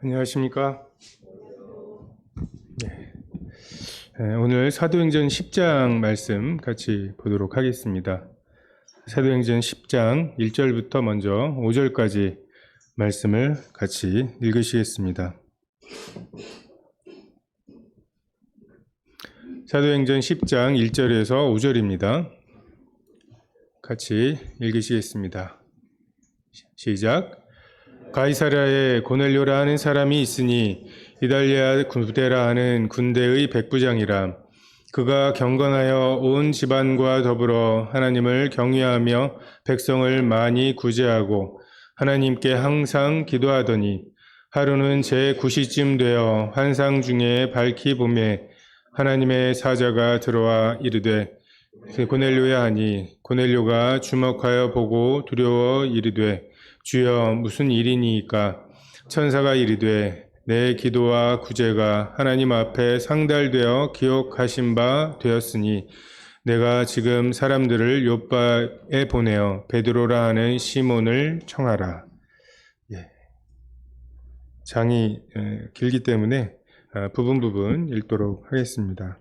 안녕하십니까? 오늘 사도행전 10장 말씀 같이 보도록 하겠습니다. 사도행전 10장 1절부터 먼저 5절까지 말씀을 같이 읽으시겠습니다. 사도행전 10장 1절에서 5절입니다. 같이 읽으시겠습니다. 시작. 가이사랴에 고넬료라 하는 사람이 있으니 이달리아 부대라 하는 군대의 백부장이라. 그가 경건하여 온 집안과 더불어 하나님을 경외하며 백성을 많이 구제하고 하나님께 항상 기도하더니 하루는 제9시쯤 되어 환상 중에 밝히 보매 하나님의 사자가 들어와 이르되 고넬료야 하니 고넬료가 주목하여 보고 두려워 이르되 주여 무슨 일이니이까? 천사가 이르되 내 기도와 구제가 하나님 앞에 상달되어 기억하신 바 되었으니 내가 지금 사람들을 욥바에 보내어 베드로라 하는 시몬을 청하라. 장이 길기 때문에 부분 읽도록 하겠습니다.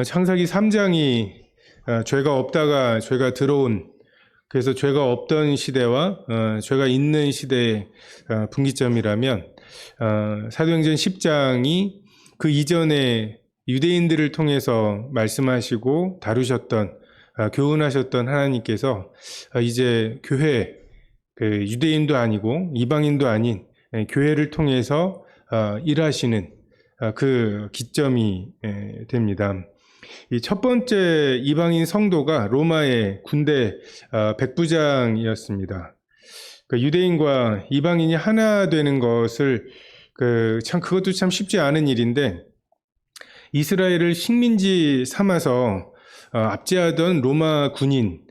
창세기 3장이 죄가 없다가 죄가 들어온, 그래서 죄가 없던 시대와 죄가 있는 시대의 분기점이라면 사도행전 10장이 그 이전에 유대인들을 통해서 말씀하시고 다루셨던, 교훈하셨던 하나님께서 이제 교회, 유대인도 아니고 이방인도 아닌 교회를 통해서 일하시는 그 기점이 됩니다. 이 첫 번째 이방인 성도가 로마의 군대 백부장이었습니다. 유대인과 이방인이 하나 되는 것을 그것도 참 쉽지 않은 일인데, 이스라엘을 식민지 삼아서 압제하던 로마 군인,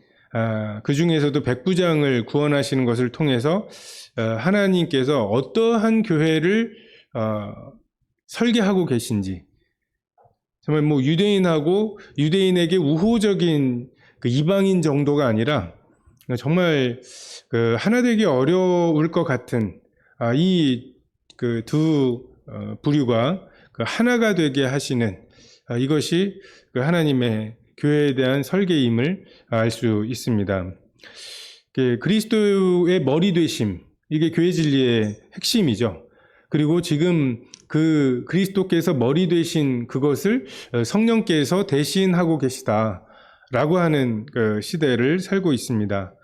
그 중에서도 백부장을 구원하시는 것을 통해서 하나님께서 어떠한 교회를 설계하고 계신지, 정말 유대인하고 유대인에게 우호적인 이방인 정도가 아니라 정말 하나 되기 어려울 것 같은 이 두 부류가 하나가 되게 하시는 이것이 하나님의 교회에 대한 설계임을 알 수 있습니다. 그리스도의 머리 되심, 이게 교회 진리의 핵심이죠. 그리고 지금 그 그리스도께서 머리 되신 그것을 성령께서 대신하고 계시다라고 하는 시대를 살고 있습니다.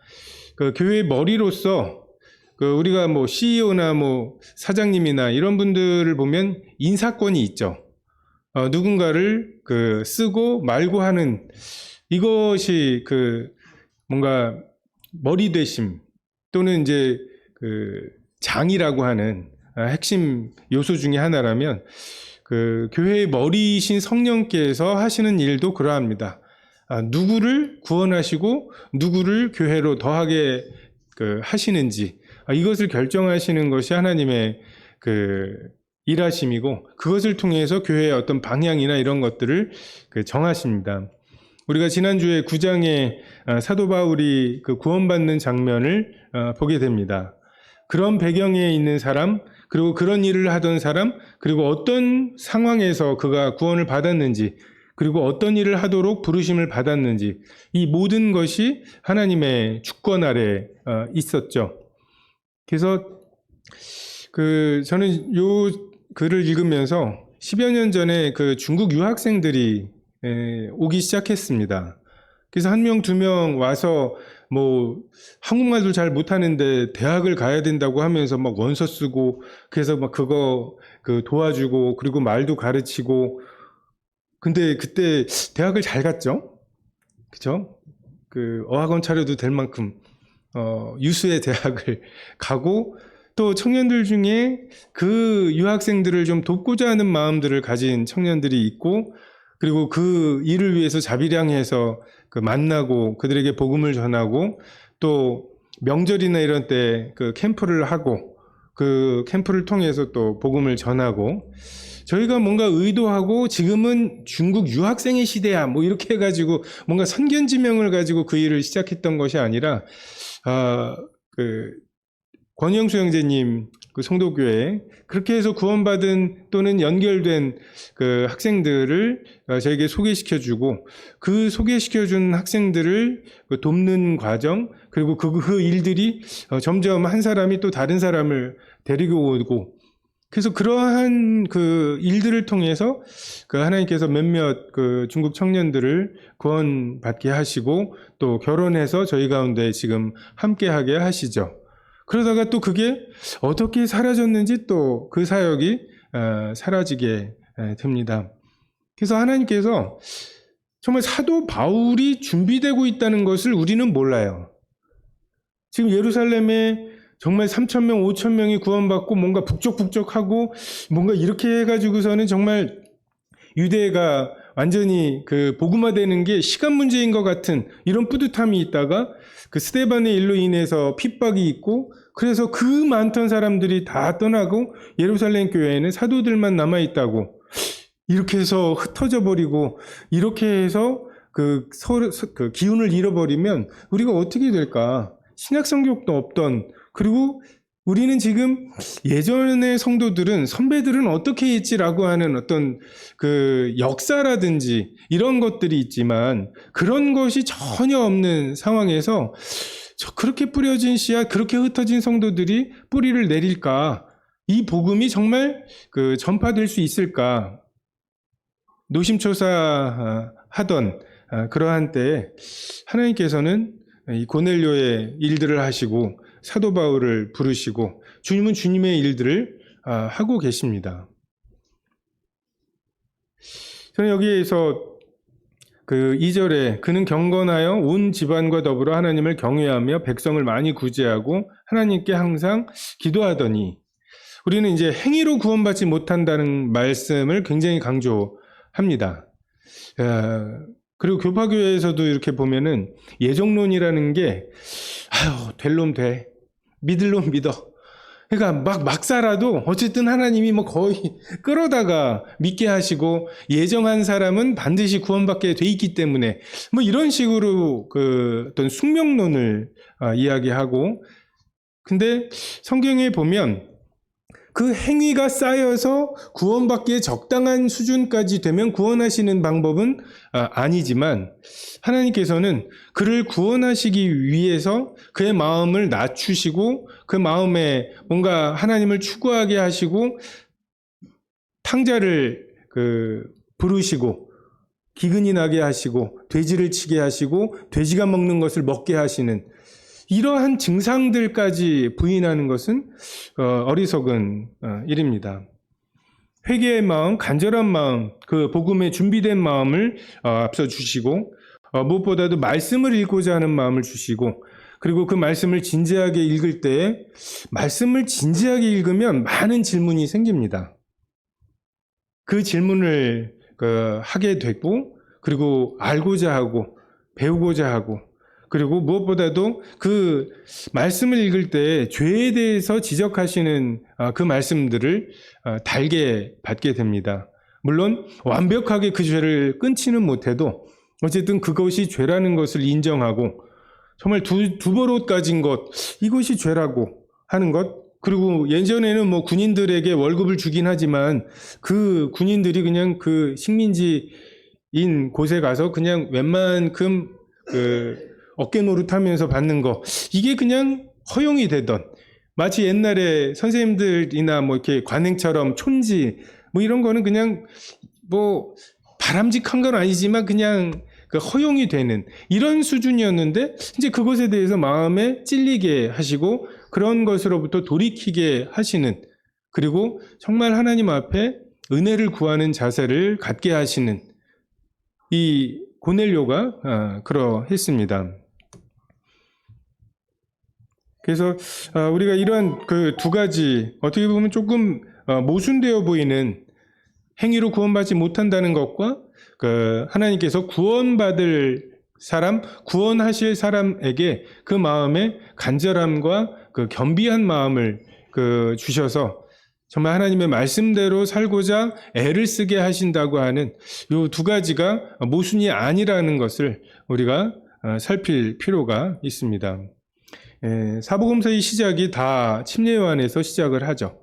교회의 머리로서 우리가 CEO나 사장님이나 이런 분들을 보면 인사권이 있죠. 누군가를 쓰고 말고 하는, 이것이 뭔가 머리 되심 또는 이제 장이라고 하는 핵심 요소 중에 하나라면, 교회의 머리이신 성령께서 하시는 일도 그러합니다. 누구를 구원하시고 누구를 교회로 더하게 하시는지, 이것을 결정하시는 것이 하나님의 일하심이고, 그것을 통해서 교회의 어떤 방향이나 이런 것들을 정하십니다. 우리가 지난주에 9장에 사도 바울이 구원받는 장면을 보게 됩니다. 그런 배경에 있는 사람, 그리고 그런 일을 하던 사람, 그리고 어떤 상황에서 그가 구원을 받았는지, 그리고 어떤 일을 하도록 부르심을 받았는지, 이 모든 것이 하나님의 주권 아래 있었죠. 그래서 저는 요 글을 읽으면서 10여 년 전에 중국 유학생들이 오기 시작했습니다. 그래서 1명, 2명 와서 한국말도 잘 못하는데 대학을 가야 된다고 하면서 원서 쓰고, 그래서 그거 도와주고, 그리고 말도 가르치고. 근데 그때 대학을 잘 갔죠? 그죠? 어학원 차려도 될 만큼 유수의 대학을 가고, 또 청년들 중에 그 유학생들을 좀 돕고자 하는 마음들을 가진 청년들이 있고, 그리고 그 일을 위해서 자비량해서 만나고 그들에게 복음을 전하고, 또 명절이나 이런 때 캠프를 하고, 그 캠프를 통해서 또 복음을 전하고, 저희가 뭔가 의도하고 지금은 중국 유학생의 시대야 이렇게 해가지고 뭔가 선견지명을 가지고 그 일을 시작했던 것이 아니라, 권영수 형제님 그 송도교회 그렇게 해서 구원받은 또는 연결된 그 학생들을 저에게 소개시켜주고 그 소개시켜준 학생들을 돕는 과정 그리고 그 일들이 점점 한 사람이 또 다른 사람을 데리고 오고 그래서 그러한 그 일들을 통해서 그 하나님께서 몇몇 그 중국 청년들을 구원받게 하시고 또 결혼해서 저희 가운데 지금 함께하게 하시죠. 그러다가 또 그게 어떻게 사라졌는지 또 그 사역이 사라지게 됩니다. 그래서 하나님께서 정말 사도 바울이 준비되고 있다는 것을 우리는 몰라요. 지금 예루살렘에 정말 3,000명, 5,000명이 구원받고 뭔가 북적북적하고 뭔가 이렇게 해가지고서는 정말 유대가 완전히 그 복음화되는 게 시간 문제인 것 같은 이런 뿌듯함이 있다가 그 스데반의 일로 인해서 핍박이 있고 그래서 그 많던 사람들이 다 떠나고 예루살렘 교회에는 사도들만 남아있다고 이렇게 해서 흩어져 버리고 이렇게 해서 그 기운을 잃어버리면 우리가 어떻게 될까? 신약 성경도 없던 그리고 우리는 지금 예전의 성도들은 선배들은 어떻게 했지라고 하는 어떤 그 역사라든지 이런 것들이 있지만 그런 것이 전혀 없는 상황에서 그렇게 뿌려진 씨앗, 그렇게 흩어진 성도들이 뿌리를 내릴까? 이 복음이 정말 그 전파될 수 있을까? 노심초사 하던 그러한 때에 하나님께서는 이 고넬료의 일들을 하시고 사도 바울을 부르시고 주님은 주님의 일들을 하고 계십니다. 저는 여기에서 그 2절에 그는 경건하여 온 집안과 더불어 하나님을 경외하며 백성을 많이 구제하고 하나님께 항상 기도하더니 우리는 이제 행위로 구원받지 못한다는 말씀을 굉장히 강조합니다. 그리고 교파교회에서도 이렇게 보면은 예정론이라는 게 될 놈 돼. 믿을 놈 믿어. 그러니까 막 살아도 어쨌든 하나님이 뭐 거의 끌어다가 믿게 하시고 예정한 사람은 반드시 구원받게 돼 있기 때문에 뭐 이런 식으로 그 어떤 숙명론을 이야기하고 근데 성경에 보면 그 행위가 쌓여서 구원받기에 적당한 수준까지 되면 구원하시는 방법은 아니지만 하나님께서는 그를 구원하시기 위해서 그의 마음을 낮추시고 그 마음에 뭔가 하나님을 추구하게 하시고 탕자를 부르시고 기근이 나게 하시고 돼지를 치게 하시고 돼지가 먹는 것을 먹게 하시는 이러한 증상들까지 부인하는 것은 어리석은 일입니다. 회개의 마음, 간절한 마음, 그 복음에 준비된 마음을 앞서 주시고 무엇보다도 말씀을 읽고자 하는 마음을 주시고 그리고 그 말씀을 진지하게 읽을 때 말씀을 진지하게 읽으면 많은 질문이 생깁니다. 그 질문을 하게 되고 그리고 알고자 하고 배우고자 하고 그리고 무엇보다도 그 말씀을 읽을 때 죄에 대해서 지적하시는 그 말씀들을 달게 받게 됩니다. 물론 완벽하게 그 죄를 끊지는 못해도 어쨌든 그것이 죄라는 것을 인정하고 정말 두 버릇 가진 것 이것이 죄라고 하는 것 그리고 예전에는 뭐 군인들에게 월급을 주긴 하지만 그 군인들이 그냥 그 식민지인 곳에 가서 그냥 웬만큼 어깨 노릇하면서 받는 거 이게 그냥 허용이 되던 마치 옛날에 선생님들이나 뭐 이렇게 관행처럼 촌지 뭐 이런 거는 그냥 뭐 바람직한 건 아니지만 그냥 허용이 되는 이런 수준이었는데 이제 그것에 대해서 마음에 찔리게 하시고 그런 것으로부터 돌이키게 하시는 그리고 정말 하나님 앞에 은혜를 구하는 자세를 갖게 하시는 이 고넬료가 그러했습니다. 그래서 우리가 이러한 그 두 가지 어떻게 보면 조금 모순되어 보이는 행위로 구원받지 못한다는 것과 하나님께서 구원받을 사람, 구원하실 사람에게 그 마음의 간절함과 그 겸비한 마음을 주셔서 정말 하나님의 말씀대로 살고자 애를 쓰게 하신다고 하는 이 두 가지가 모순이 아니라는 것을 우리가 살필 필요가 있습니다. 사복음서의 시작이 다 침례 요한에서 시작을 하죠.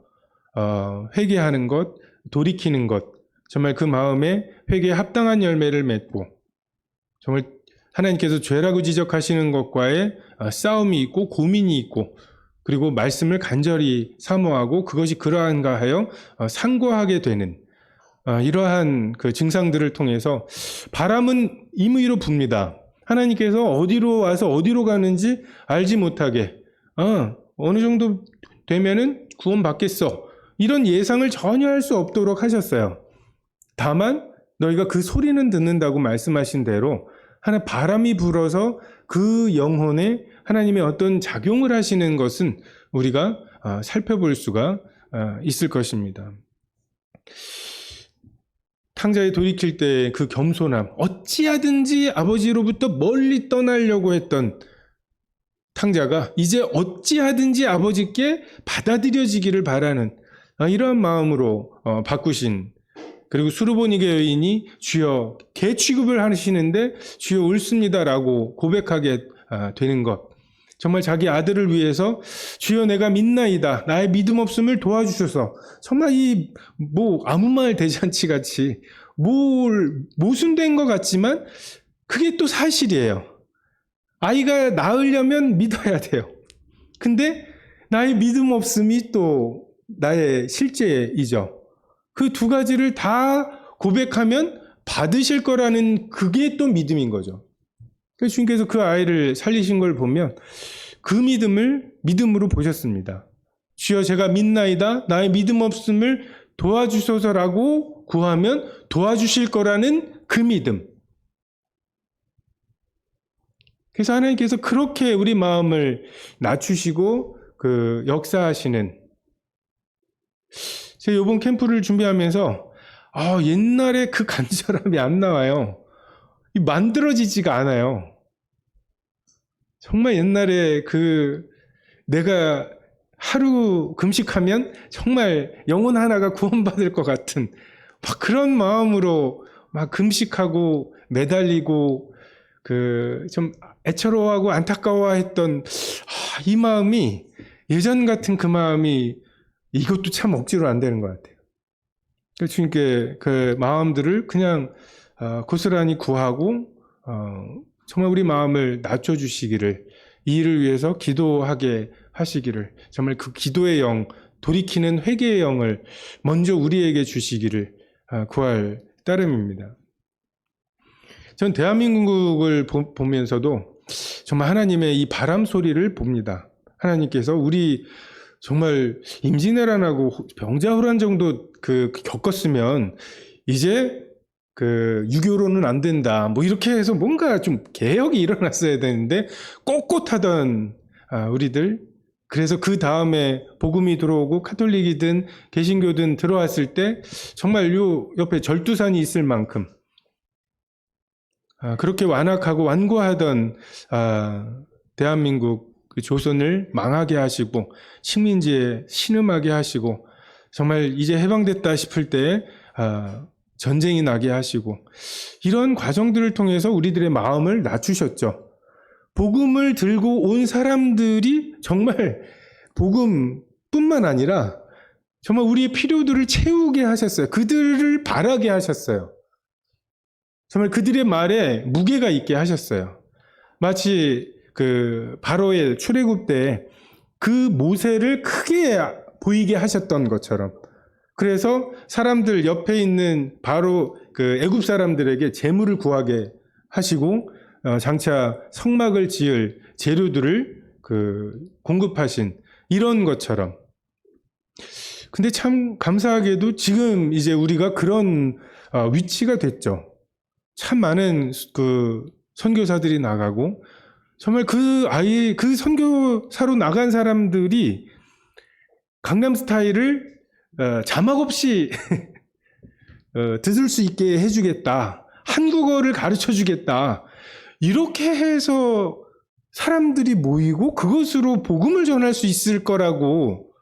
회개하는 것, 돌이키는 것, 정말 그 마음에 회개에 합당한 열매를 맺고 정말 하나님께서 죄라고 지적하시는 것과의 싸움이 있고 고민이 있고 그리고 말씀을 간절히 사모하고 그것이 그러한가 하여 상고하게 되는 이러한 그 증상들을 통해서 바람은 임의로 붑니다. 하나님께서 어디로 와서 어디로 가는지 알지 못하게 어느 정도 되면은 구원 받겠어. 이런 예상을 전혀 할 수 없도록 하셨어요. 다만 너희가 그 소리는 듣는다고 말씀하신 대로 하나 바람이 불어서 그 영혼에 하나님의 어떤 작용을 하시는 것은 우리가 살펴볼 수가 있을 것입니다. 탕자에 돌이킬 때 그 겸손함, 어찌하든지 아버지로부터 멀리 떠나려고 했던 탕자가 이제 어찌하든지 아버지께 받아들여지기를 바라는 이러한 마음으로 바꾸신, 그리고 수르보니게 여인이 주여 개 취급을 하시는데 주여 옳습니다라고 고백하게 되는 것, 정말 자기 아들을 위해서 주여 내가 믿나이다, 나의 믿음 없음을 도와주셔서, 정말 이 아무 말 대잔치 같이 모순된 것 같지만 그게 또 사실이에요. 아이가 낳으려면 믿어야 돼요. 근데 나의 믿음 없음이 또 나의 실제이죠. 그 두 가지를 다 고백하면 받으실 거라는 그게 또 믿음인 거죠. 그래서 주님께서 그 아이를 살리신 걸 보면 그 믿음을 믿음으로 보셨습니다. 주여 제가 믿나이다, 나의 믿음 없음을 도와주소서라고 구하면 도와주실 거라는 그 믿음. 그래서 하나님께서 그렇게 우리 마음을 낮추시고 역사하시는, 제가 이번 캠프를 준비하면서 옛날에 그 간절함이 안 나와요. 만들어지지가 않아요. 정말 옛날에 내가 하루 금식하면 정말 영혼 하나가 구원받을 것 같은 그런 마음으로 금식하고 매달리고 좀 애처로워하고 안타까워했던 이 마음이, 예전 같은 그 마음이 이것도 참 억지로 안 되는 것 같아요. 그래서 주님께 그 마음들을 그냥 고스란히 구하고 정말 우리 마음을 낮춰주시기를, 이 일을 위해서 기도하게 하시기를, 정말 그 기도의 영, 돌이키는 회개의 영을 먼저 우리에게 주시기를 구할 따름입니다. 전 대한민국을 보면서도 정말 하나님의 이 바람 소리를 봅니다. 하나님께서 우리 정말 임진왜란하고 병자호란 정도 겪었으면 이제 유교로는 안 된다, 이렇게 해서 뭔가 좀 개혁이 일어났어야 되는데 꼿꼿하던 우리들, 그래서 그 다음에 복음이 들어오고 카톨릭이든 개신교든 들어왔을 때 정말 요 옆에 절두산이 있을 만큼 그렇게 완악하고 완고하던 대한민국 조선을 망하게 하시고 식민지에 신음하게 하시고, 정말 이제 해방됐다 싶을 때 전쟁이 나게 하시고, 이런 과정들을 통해서 우리들의 마음을 낮추셨죠. 복음을 들고 온 사람들이 정말 복음뿐만 아니라 정말 우리의 필요들을 채우게 하셨어요. 그들을 바라게 하셨어요. 정말 그들의 말에 무게가 있게 하셨어요. 마치 바로의 출애굽 때 그 모세를 크게 보이게 하셨던 것처럼, 그래서 사람들 옆에 있는 바로 애굽 사람들에게 재물을 구하게 하시고 장차 성막을 지을 재료들을 공급하신 이런 것처럼. 근데 참 감사하게도 지금 이제 우리가 그런 위치가 됐죠. 참 많은 선교사들이 나가고, 정말 그 선교사로 나간 사람들이 강남 스타일을 자막 없이 듣을 수 있게 해주겠다, 한국어를 가르쳐 주겠다, 이렇게 해서 사람들이 모이고 그것으로 복음을 전할 수 있을 거라고,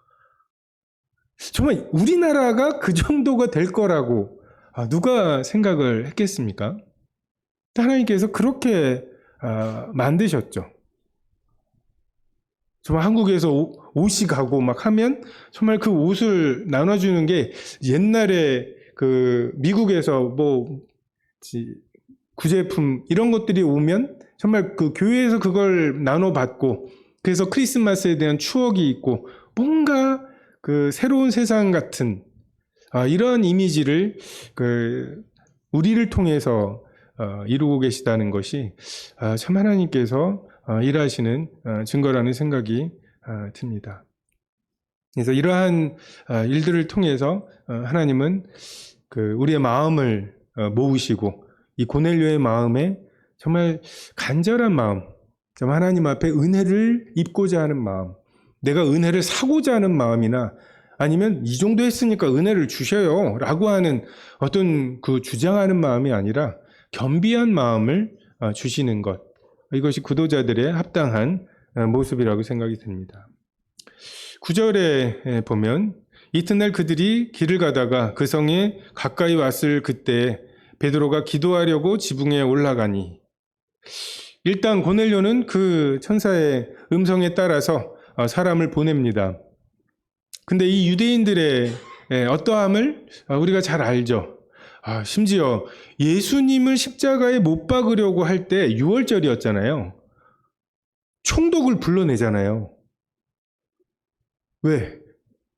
정말 우리나라가 그 정도가 될 거라고 누가 생각을 했겠습니까? 하나님께서 그렇게 만드셨죠. 정말 한국에서 옷이 가고 막 하면 정말 그 옷을 나눠주는 게 옛날에 그 미국에서 뭐 구제품 이런 것들이 오면 정말 그 교회에서 그걸 나눠받고 그래서 크리스마스에 대한 추억이 있고 뭔가 그 새로운 세상 같은 이런 이미지를 그 우리를 통해서 이루고 계시다는 것이 참 하나님께서 일하시는 증거라는 생각이 듭니다. 그래서 이러한 일들을 통해서 하나님은 그 우리의 마음을 모으시고 이 고넬료의 마음에 정말 간절한 마음, 정말 하나님 앞에 은혜를 입고자 하는 마음, 내가 은혜를 사고자 하는 마음이나 아니면 이 정도 했으니까 은혜를 주셔요 라고 하는 어떤 그 주장하는 마음이 아니라 겸비한 마음을 주시는 것, 이것이 구도자들의 합당한 모습이라고 생각이 듭니다. 9절에 보면 이튿날 그들이 길을 가다가 그 성에 가까이 왔을 그때 베드로가 기도하려고 지붕에 올라가니, 일단 고넬료는 그 천사의 음성에 따라서 사람을 보냅니다. 근데 이 유대인들의 어떠함을 우리가 잘 알죠. 심지어 예수님을 십자가에 못 박으려고 할 때 6월절이었잖아요. 총독을 불러내잖아요. 왜?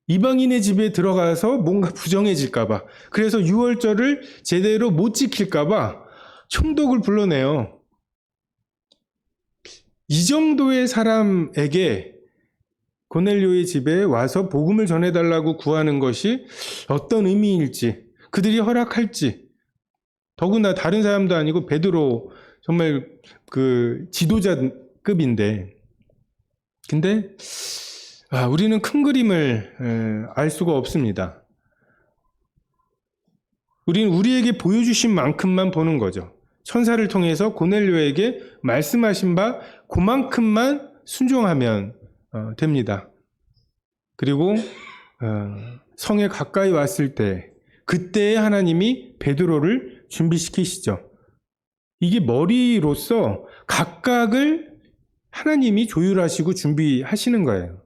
이방인의 집에 들어가서 뭔가 부정해질까봐. 그래서 6월절을 제대로 못 지킬까봐 총독을 불러내요. 이 정도의 사람에게 고넬료의 집에 와서 복음을 전해달라고 구하는 것이 어떤 의미일지, 그들이 허락할지, 더구나 다른 사람도 아니고 베드로 정말 그 지도자급인데, 근데 우리는 큰 그림을 알 수가 없습니다. 우리는 우리에게 보여주신 만큼만 보는 거죠. 천사를 통해서 고넬료에게 말씀하신 바 그만큼만 순종하면 됩니다. 그리고 성에 가까이 왔을 때 그때에 하나님이 베드로를 준비시키시죠. 이게 머리로서 각각을 하나님이 조율하시고 준비하시는 거예요.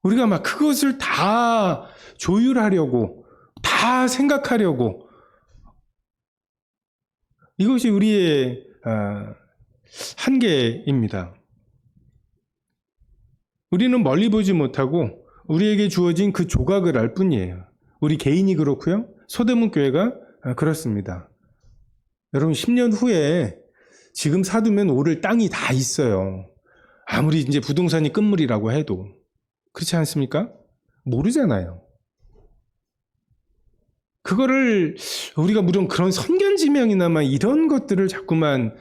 우리가 막 그것을 다 조율하려고, 다 생각하려고, 이것이 우리의 한계입니다. 우리는 멀리 보지 못하고 우리에게 주어진 그 조각을 알 뿐이에요. 우리 개인이 그렇고요. 서대문 교회가 그렇습니다. 여러분 10년 후에 지금 사두면 오를 땅이 다 있어요. 아무리 이제 부동산이 끝물이라고 해도. 그렇지 않습니까? 모르잖아요. 그거를 우리가 물론 그런 선견지명이나마 이런 것들을 자꾸만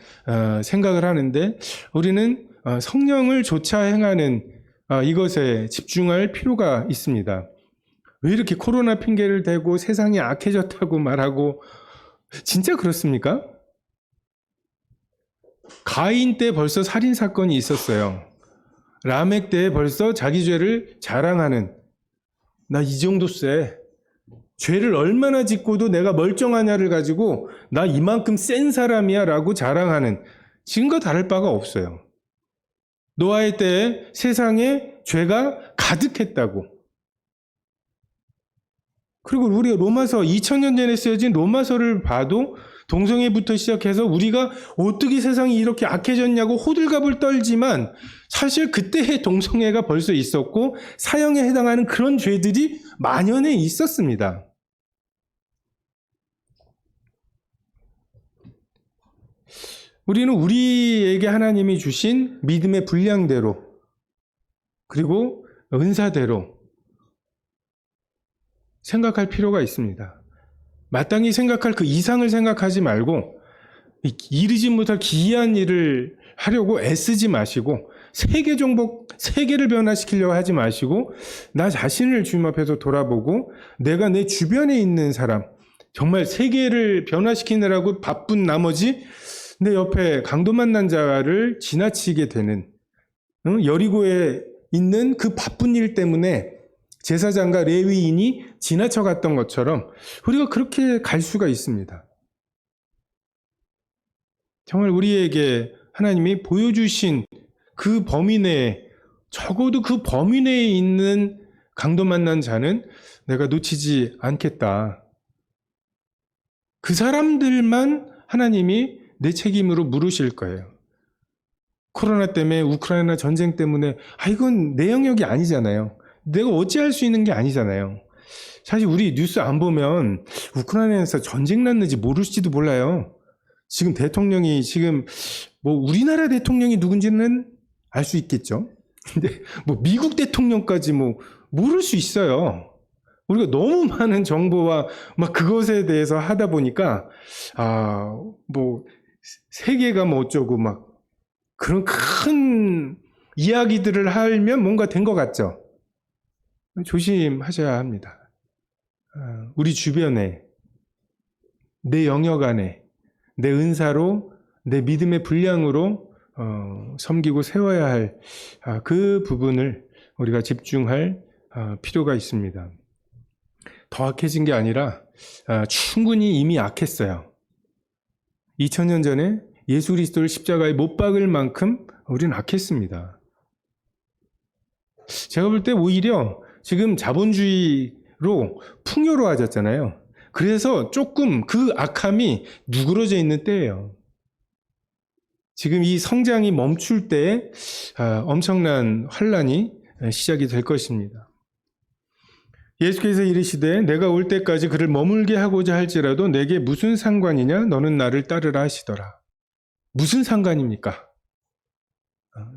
생각을 하는데 우리는 성령을 좇아 행하는 이것에 집중할 필요가 있습니다. 왜 이렇게 코로나 핑계를 대고 세상이 악해졌다고 말하고, 진짜 그렇습니까? 가인 때 벌써 살인사건이 있었어요. 라멕 때에 벌써 자기 죄를 자랑하는, 나 이 정도 쎄. 죄를 얼마나 짓고도 내가 멀쩡하냐를 가지고 나 이만큼 센 사람이야 라고 자랑하는, 지금과 다를 바가 없어요. 노아의 때에 세상에 죄가 가득했다고. 그리고 우리가 로마서 2000년 전에 쓰여진 로마서를 봐도 동성애부터 시작해서 우리가 어떻게 세상이 이렇게 악해졌냐고 호들갑을 떨지만 사실 그때의 동성애가 벌써 있었고 사형에 해당하는 그런 죄들이 만연해 있었습니다. 우리는 우리에게 하나님이 주신 믿음의 분량대로 그리고 은사대로 생각할 필요가 있습니다. 마땅히 생각할 그 이상을 생각하지 말고 이르지 못할 기이한 일을 하려고 애쓰지 마시고 세계를 변화시키려고 하지 마시고 나 자신을 주님 앞에서 돌아보고 내가 내 주변에 있는 사람, 정말 세계를 변화시키느라고 바쁜 나머지 내 옆에 강도 만난 자를 지나치게 되는, 여리고에 있는 그 바쁜 일 때문에 제사장과 레위인이 지나쳐 갔던 것처럼 우리가 그렇게 갈 수가 있습니다. 정말 우리에게 하나님이 보여주신 그 범위 내에 적어도 그 범위 내에 있는 강도 만난 자는 내가 놓치지 않겠다. 그 사람들만 하나님이 내 책임으로 물으실 거예요. 코로나 때문에, 우크라이나 전쟁 때문에 이건 내 영역이 아니잖아요. 내가 어찌할 수 있는 게 아니잖아요. 사실 우리 뉴스 안 보면 우크라이나에서 전쟁 났는지 모를지도 몰라요. 지금 대통령이 뭐 우리나라 대통령이 누군지는 알 수 있겠죠. 근데 뭐 미국 대통령까지 뭐 모를 수 있어요. 우리가 너무 많은 정보와 막 그것에 대해서 하다 보니까 뭐 세계가 뭐 어쩌고 막 그런 큰 이야기들을 하면 뭔가 된 것 같죠. 조심하셔야 합니다. 우리 주변에, 내 영역 안에, 내 은사로, 내 믿음의 분량으로 섬기고 세워야 할 그 부분을 우리가 집중할 필요가 있습니다. 더 악해진 게 아니라 충분히 이미 악했어요. 2000년 전에 예수 그리스도를 십자가에 못 박을 만큼 우리는 악했습니다. 제가 볼 때 오히려 지금 자본주의로 풍요로워졌잖아요. 그래서 조금 그 악함이 누그러져 있는 때예요. 지금 이 성장이 멈출 때 엄청난 환란이 시작이 될 것입니다. 예수께서 이르시되 내가 올 때까지 그를 머물게 하고자 할지라도 내게 무슨 상관이냐? 너는 나를 따르라 하시더라. 무슨 상관입니까?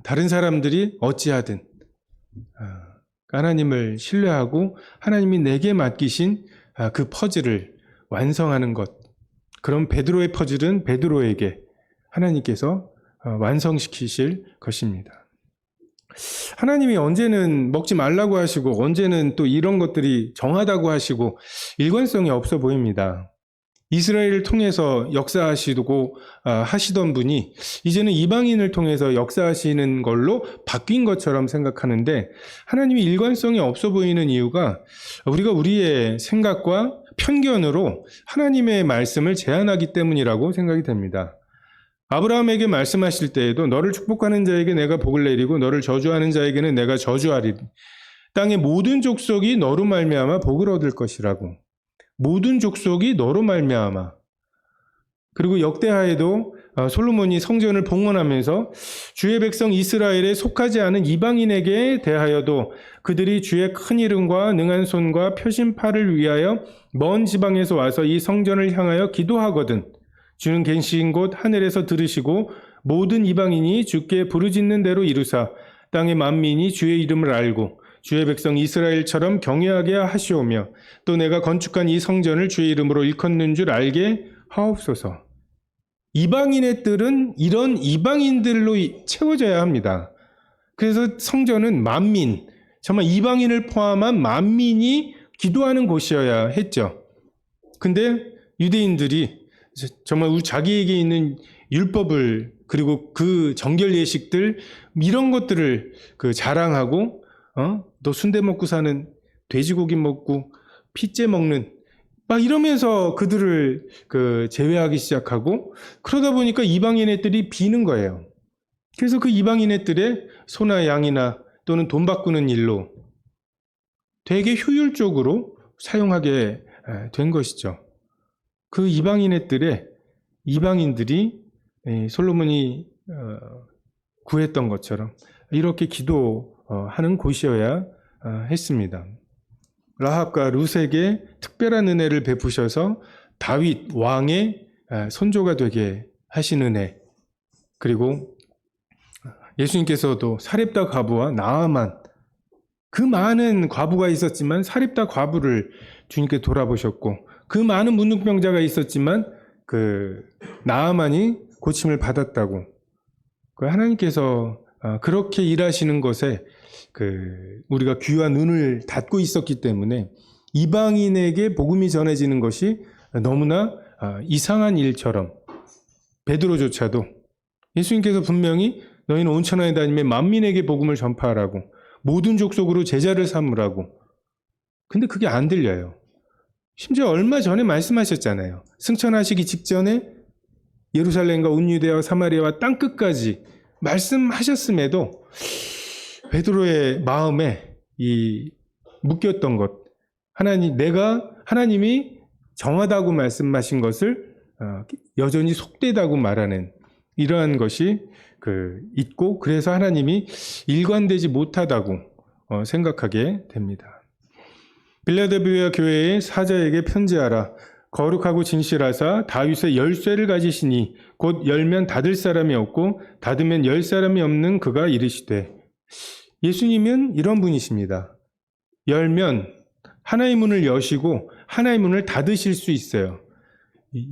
다른 사람들이 어찌하든 하나님을 신뢰하고 하나님이 내게 맡기신 그 퍼즐을 완성하는 것. 그럼 베드로의 퍼즐은 베드로에게 하나님께서 완성시키실 것입니다. 하나님이 언제는 먹지 말라고 하시고 언제는 또 이런 것들이 정하다고 하시고 일관성이 없어 보입니다. 이스라엘을 통해서 역사하시고 하시던 분이 이제는 이방인을 통해서 역사하시는 걸로 바뀐 것처럼 생각하는데 하나님이 일관성이 없어 보이는 이유가 우리가 우리의 생각과 편견으로 하나님의 말씀을 제한하기 때문이라고 생각이 됩니다. 아브라함에게 말씀하실 때에도 너를 축복하는 자에게 내가 복을 내리고 너를 저주하는 자에게는 내가 저주하리니 땅의 모든 족속이 너로 말미암아 복을 얻을 것이라고. 모든 족속이 너로 말미암아. 그리고 역대하에도 솔로몬이 성전을 봉헌하면서 주의 백성 이스라엘에 속하지 않은 이방인에게 대하여도 그들이 주의 큰 이름과 능한 손과 펴신 팔을 위하여 먼 지방에서 와서 이 성전을 향하여 기도하거든 주는 계신 곳 하늘에서 들으시고 모든 이방인이 주께 부르짖는 대로 이루사 땅의 만민이 주의 이름을 알고 주의 백성 이스라엘처럼 경외하게 하시오며 또 내가 건축한 이 성전을 주의 이름으로 일컫는 줄 알게 하옵소서. 이방인의 뜰은 이런 이방인들로 채워져야 합니다. 그래서 성전은 만민, 정말 이방인을 포함한 만민이 기도하는 곳이어야 했죠. 근데 유대인들이 정말 자기에게 있는 율법을 그리고 그 정결 예식들 이런 것들을 자랑하고 너 순대 먹고 사는 돼지고기 먹고 피째 먹는 막 이러면서 그들을 제외하기 시작하고 그러다 보니까 이방인의 뜰이 비는 거예요. 그래서 그 이방인의 뜰에 소나 양이나 또는 돈 바꾸는 일로 되게 효율적으로 사용하게 된 것이죠. 그 이방인의 뜰에 이방인들이 솔로몬이 구했던 것처럼 이렇게 기도하는 곳이어야 했습니다. 라합과 룻에게 특별한 은혜를 베푸셔서 다윗 왕의 손조가 되게 하신 은혜, 그리고 예수님께서도 사렙다 과부와 나아만, 그 많은 과부가 있었지만 사렙다 과부를 주님께 돌아보셨고 그 많은 문둥병자가 있었지만 나아만이 고침을 받았다고. 하나님께서 그렇게 일하시는 것에 우리가 귀와 눈을 닫고 있었기 때문에 이방인에게 복음이 전해지는 것이 너무나 이상한 일처럼, 베드로조차도 예수님께서 분명히 너희는 온 천하에 다니며 만민에게 복음을 전파하라고, 모든 족속으로 제자를 삼으라고. 근데 그게 안 들려요. 심지어 얼마 전에 말씀하셨잖아요. 승천하시기 직전에 예루살렘과 온 유대와 사마리아와 땅끝까지 말씀하셨음에도 베드로의 마음에 이 묶였던 것, 하나님이 정하다고 말씀하신 것을 여전히 속되다고 말하는 이러한 것이 있고, 그래서 하나님이 일관되지 못하다고 생각하게 됩니다. 빌라델비아 교회의 사자에게 편지하라. 거룩하고 진실하사 다윗의 열쇠를 가지시니 곧 열면 닫을 사람이 없고 닫으면 열 사람이 없는 그가 이르시되. 예수님은 이런 분이십니다. 열면 하나의 문을 여시고 하나의 문을 닫으실 수 있어요.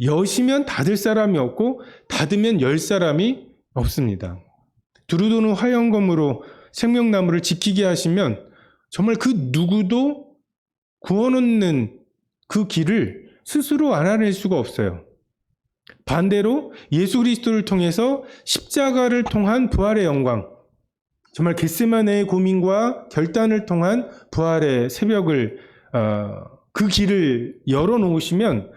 여시면 닫을 사람이 없고 닫으면 열 사람이 없습니다. 두루도는 화영검으로 생명나무를 지키게 하시면 정말 그 누구도 구원 얻는 그 길을 스스로 알아낼 수가 없어요. 반대로 예수 그리스도를 통해서 십자가를 통한 부활의 영광, 정말 겟세마네의 고민과 결단을 통한 부활의 새벽을 그 길을 열어놓으시면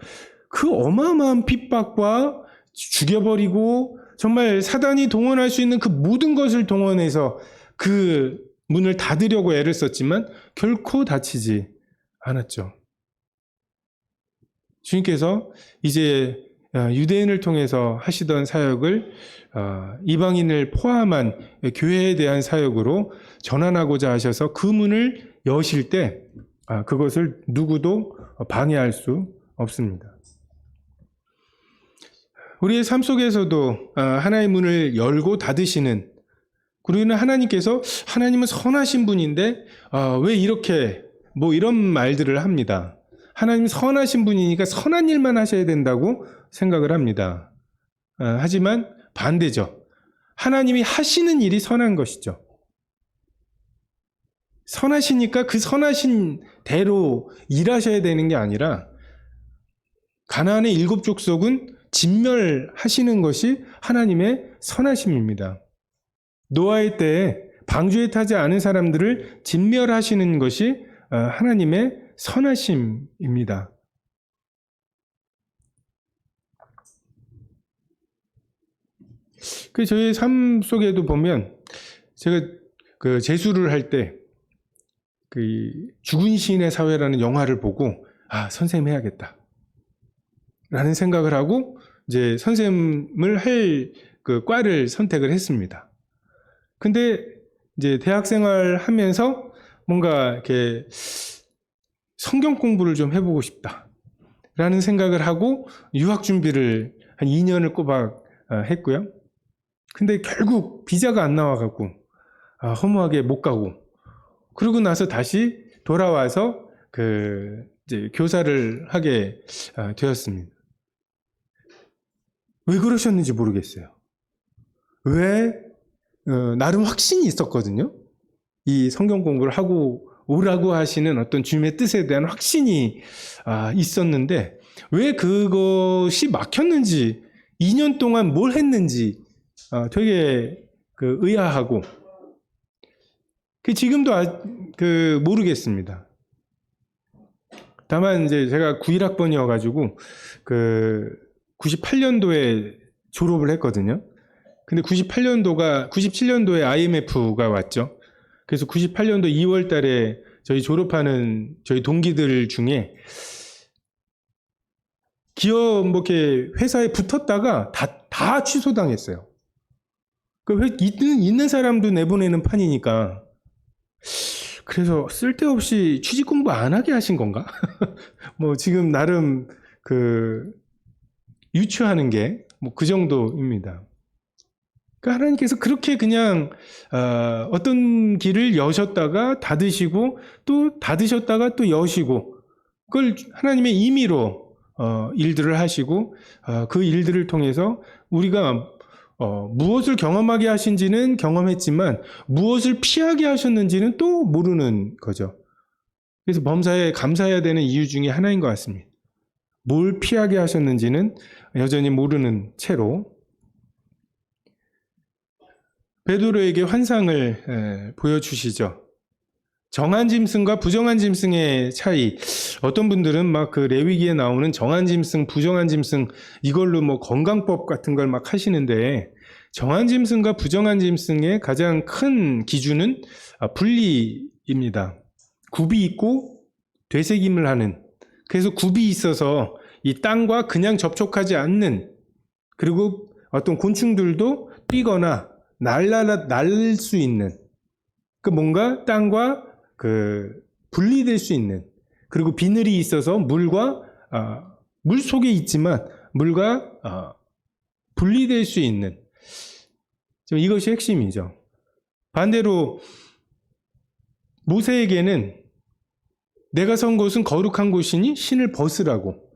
그 어마어마한 핍박과 죽여버리고 정말 사단이 동원할 수 있는 그 모든 것을 동원해서 그 문을 닫으려고 애를 썼지만 결코 닫히지 않았죠. 주님께서 이제 유대인을 통해서 하시던 사역을 이방인을 포함한 교회에 대한 사역으로 전환하고자 하셔서 그 문을 여실 때 그것을 누구도 방해할 수 없습니다. 우리의 삶 속에서도 하나의 문을 열고 닫으시는, 우리는 하나님은 선하신 분인데 왜 이렇게 이런 말들을 합니다. 하나님은 선하신 분이니까 선한 일만 하셔야 된다고 생각을 합니다. 하지만 반대죠. 하나님이 하시는 일이 선한 것이죠. 선하시니까 그 선하신 대로 일하셔야 되는 게 아니라 가나안의 7 족속은 진멸하시는 것이 하나님의 선하심입니다. 노아의 때에 방주에 타지 않은 사람들을 진멸하시는 것이 하나님의 선하심입니다. 저희 삶 속에도 보면 제가 재수를 할 때 죽은 시인의 사회라는 영화를 보고 선생님 해야겠다 라는 생각을 하고 이제 선생님을 할 과를 선택을 했습니다. 근데 이제 대학생활 하면서 뭔가 이렇게 성경 공부를 좀 해보고 싶다 라는 생각을 하고 유학 준비를 한 2년을 꼬박 했고요. 근데 결국 비자가 안 나와갖고 허무하게 못 가고, 그러고 나서 다시 돌아와서 이제 교사를 하게 되었습니다. 왜 그러셨는지 모르겠어요. 왜 나름 확신이 있었거든요. 이 성경 공부를 하고 오라고 하시는 어떤 주님의 뜻에 대한 확신이 있었는데 왜 그것이 막혔는지, 2년 동안 뭘 했는지 되게 의아하고 지금도 모르겠습니다. 다만 이제 제가 91학번이어가지고 98년도에 졸업을 했거든요. 근데 97년도에 IMF가 왔죠. 그래서 98년도 2월 달에 저희 졸업하는 저희 동기들 중에 기업 이렇게 회사에 붙었다가 다 취소당했어요. 있는 사람도 내보내는 판이니까. 그래서 쓸데없이 취직 공부 안 하게 하신 건가? 지금 나름 유추하는 게 그 정도입니다. 그러니까 하나님께서 그렇게 그냥 어떤 길을 여셨다가 닫으시고 또 닫으셨다가 또 여시고, 그걸 하나님의 임의로 일들을 하시고 그 일들을 통해서 우리가 무엇을 경험하게 하신지는 경험했지만 무엇을 피하게 하셨는지는 또 모르는 거죠. 그래서 범사에 감사해야 되는 이유 중에 하나인 것 같습니다. 뭘 피하게 하셨는지는 여전히 모르는 채로 베드로에게 환상을 보여주시죠. 정한 짐승과 부정한 짐승의 차이. 어떤 분들은 레위기에 나오는 정한 짐승, 부정한 짐승, 이걸로 건강법 같은 걸 하시는데, 정한 짐승과 부정한 짐승의 가장 큰 기준은 분리입니다. 굽이 있고 되새김을 하는, 그래서 굽이 있어서 이 땅과 그냥 접촉하지 않는, 그리고 어떤 곤충들도 뛰거나 날 수 있는, 그 뭔가 땅과 분리될 수 있는, 그리고 비늘이 있어서 물 속에 있지만 물과 분리될 수 있는, 이것이 핵심이죠. 반대로 모세에게는 내가 선 곳은 거룩한 곳이니 신을 벗으라고,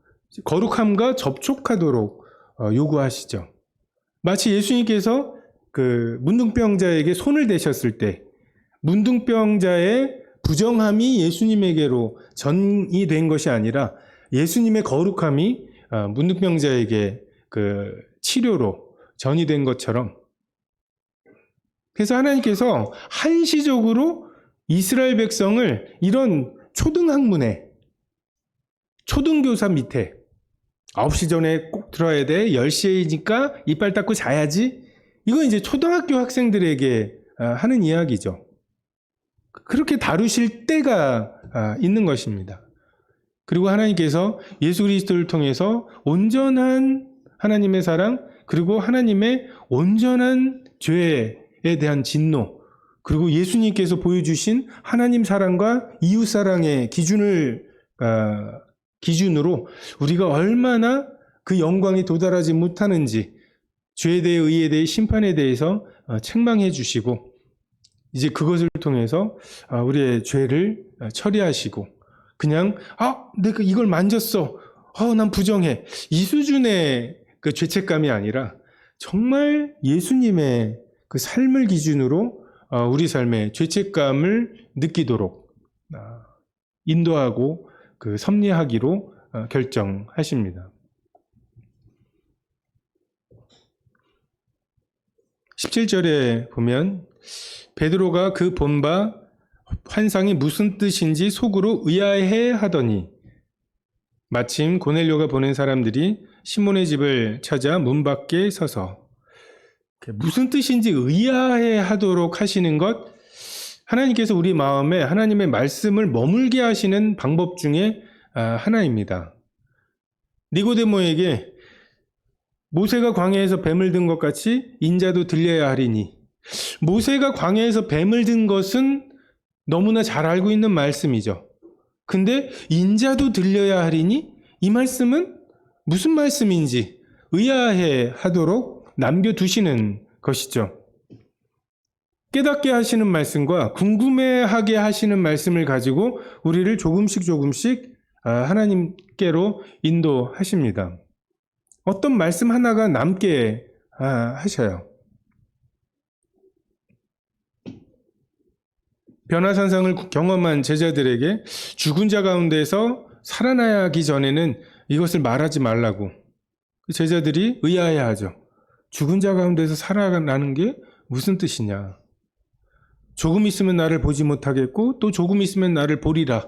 거룩함과 접촉하도록 요구하시죠. 마치 예수님께서 그 문둥병자에게 손을 대셨을 때 문둥병자의 부정함이 예수님에게로 전이 된 것이 아니라 예수님의 거룩함이 문둥병자에게 그 치료로 전이 된 것처럼, 그래서 하나님께서 한시적으로 이스라엘 백성을 이런 초등학문에, 초등교사 밑에 9시 전에 꼭 들어야 돼, 10시니까 이빨 닦고 자야지, 이건 이제 초등학교 학생들에게 하는 이야기죠. 그렇게 다루실 때가 있는 것입니다. 그리고 하나님께서 예수 그리스도를 통해서 온전한 하나님의 사랑, 그리고 하나님의 온전한 죄에 대한 진노, 그리고 예수님께서 보여주신 하나님 사랑과 이웃 사랑의 기준으로 우리가 얼마나 그 영광에 도달하지 못하는지, 죄에 대해, 의에 대해, 심판에 대해서 책망해 주시고, 이제 그것을 통해서 우리의 죄를 처리하시고, 그냥 내가 이걸 만졌어, 난 부정해, 이 수준의 그 죄책감이 아니라 정말 예수님의 그 삶을 기준으로 우리 삶의 죄책감을 느끼도록 인도하고 그 섭리하기로 결정하십니다. 17절에 보면 베드로가 그 본 바 환상이 무슨 뜻인지 속으로 의아해 하더니 마침 고넬료가 보낸 사람들이 시몬의 집을 찾아 문 밖에 서서, 무슨 뜻인지 의아해 하도록 하시는 것, 하나님께서 우리 마음에 하나님의 말씀을 머물게 하시는 방법 중에 하나입니다. 니고데모에게 모세가 광야에서 뱀을 든 것 같이 인자도 들려야 하리니, 모세가 광야에서 뱀을 든 것은 너무나 잘 알고 있는 말씀이죠. 근데 인자도 들려야 하리니, 이 말씀은 무슨 말씀인지 의아해 하도록 남겨두시는 것이죠. 깨닫게 하시는 말씀과 궁금해하게 하시는 말씀을 가지고 우리를 조금씩 하나님께로 인도하십니다. 어떤 말씀 하나가 남게 하셔요. 변화산상을 경험한 제자들에게 죽은 자 가운데서 살아나기 전에는 이것을 말하지 말라고, 제자들이 의아해하죠. 죽은 자 가운데서 살아나는 게 무슨 뜻이냐, 조금 있으면 나를 보지 못하겠고 또 조금 있으면 나를 보리라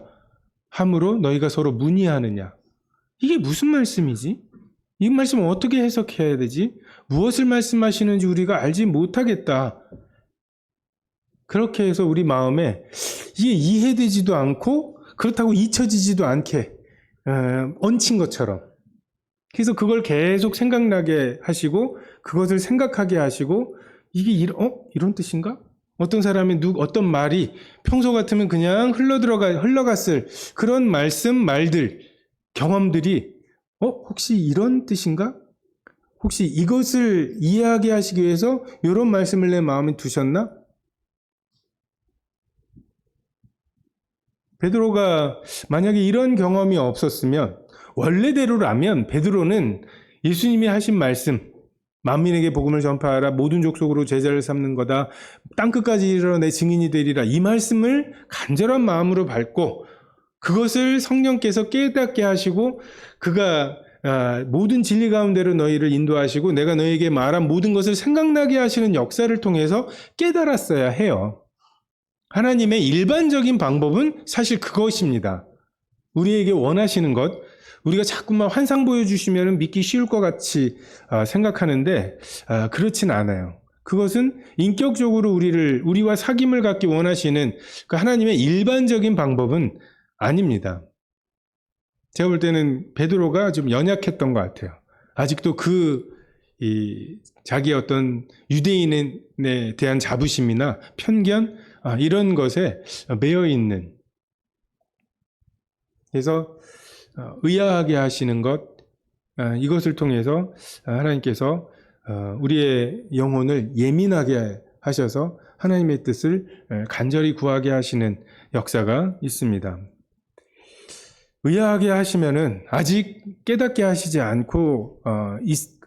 함으로 너희가 서로 문의하느냐, 이게 무슨 말씀이지? 이 말씀을 어떻게 해석해야 되지? 무엇을 말씀하시는지 우리가 알지 못하겠다. 그렇게 해서 우리 마음에 이게 이해되지도 않고 그렇다고 잊혀지지도 않게 얹힌 것처럼, 그래서 그걸 계속 생각나게 하시고 그것을 생각하게 하시고, 이게 이런 뜻인가? 어떤 사람이 어떤 말이 평소 같으면 그냥 흘러갔을 그런 말들, 경험들이 혹시 이런 뜻인가? 혹시 이것을 이해하게 하시기 위해서 이런 말씀을 내 마음에 두셨나? 베드로가 만약에 이런 경험이 없었으면, 원래대로라면 베드로는 예수님이 하신 말씀, 만민에게 복음을 전파하라, 모든 족속으로 제자를 삼는 거다, 땅끝까지 이르러 내 증인이 되리라, 이 말씀을 간절한 마음으로 밟고 그것을 성령께서 깨닫게 하시고 그가 모든 진리 가운데로 너희를 인도하시고 내가 너희에게 말한 모든 것을 생각나게 하시는 역사를 통해서 깨달았어야 해요. 하나님의 일반적인 방법은 사실 그것입니다. 우리에게 원하시는 것, 우리가 자꾸만 환상 보여주시면 믿기 쉬울 것 같이 생각하는데 그렇진 않아요. 그것은 인격적으로 우리와 사귐을 갖기 원하시는 그 하나님의 일반적인 방법은 아닙니다. 제가 볼 때는 베드로가 좀 연약했던 것 같아요. 아직도 자기의 어떤 유대인에 대한 자부심이나 편견, 이런 것에 매여 있는. 그래서 의아하게 하시는 것, 이것을 통해서 하나님께서 우리의 영혼을 예민하게 하셔서 하나님의 뜻을 간절히 구하게 하시는 역사가 있습니다. 의아하게 하시면은 아직 깨닫게 하시지 않고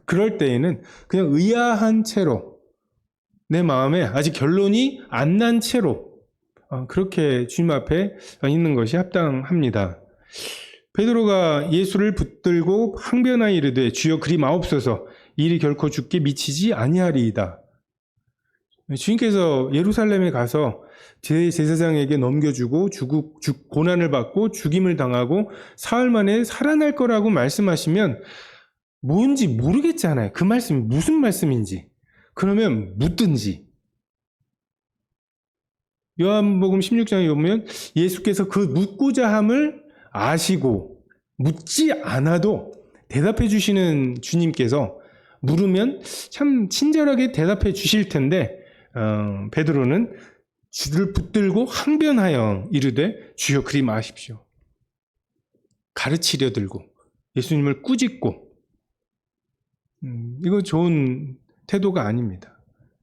그럴 때에는 그냥 의아한 채로 내 마음에 아직 결론이 안 난 채로 그렇게 주님 앞에 있는 것이 합당합니다. 베드로가 예수를 붙들고 항변하여 이르되 주여 그리 마옵소서 이 일이 결코 죽게 미치지 아니하리이다. 주님께서 예루살렘에 가서 제사장에게 넘겨주고 고난을 받고 죽임을 당하고 사흘 만에 살아날 거라고 말씀하시면 뭔지 모르겠잖아요. 그 말씀이 무슨 말씀인지. 그러면 묻든지. 요한복음 16장에 보면 예수께서 그 묻고자 함을 아시고 묻지 않아도 대답해 주시는 주님께서 물으면 참 친절하게 대답해 주실 텐데 베드로는 주를 붙들고 항변하여 이르되 주여 그리 마십시오. 가르치려 들고 예수님을 꾸짖고 이거 좋은 태도가 아닙니다.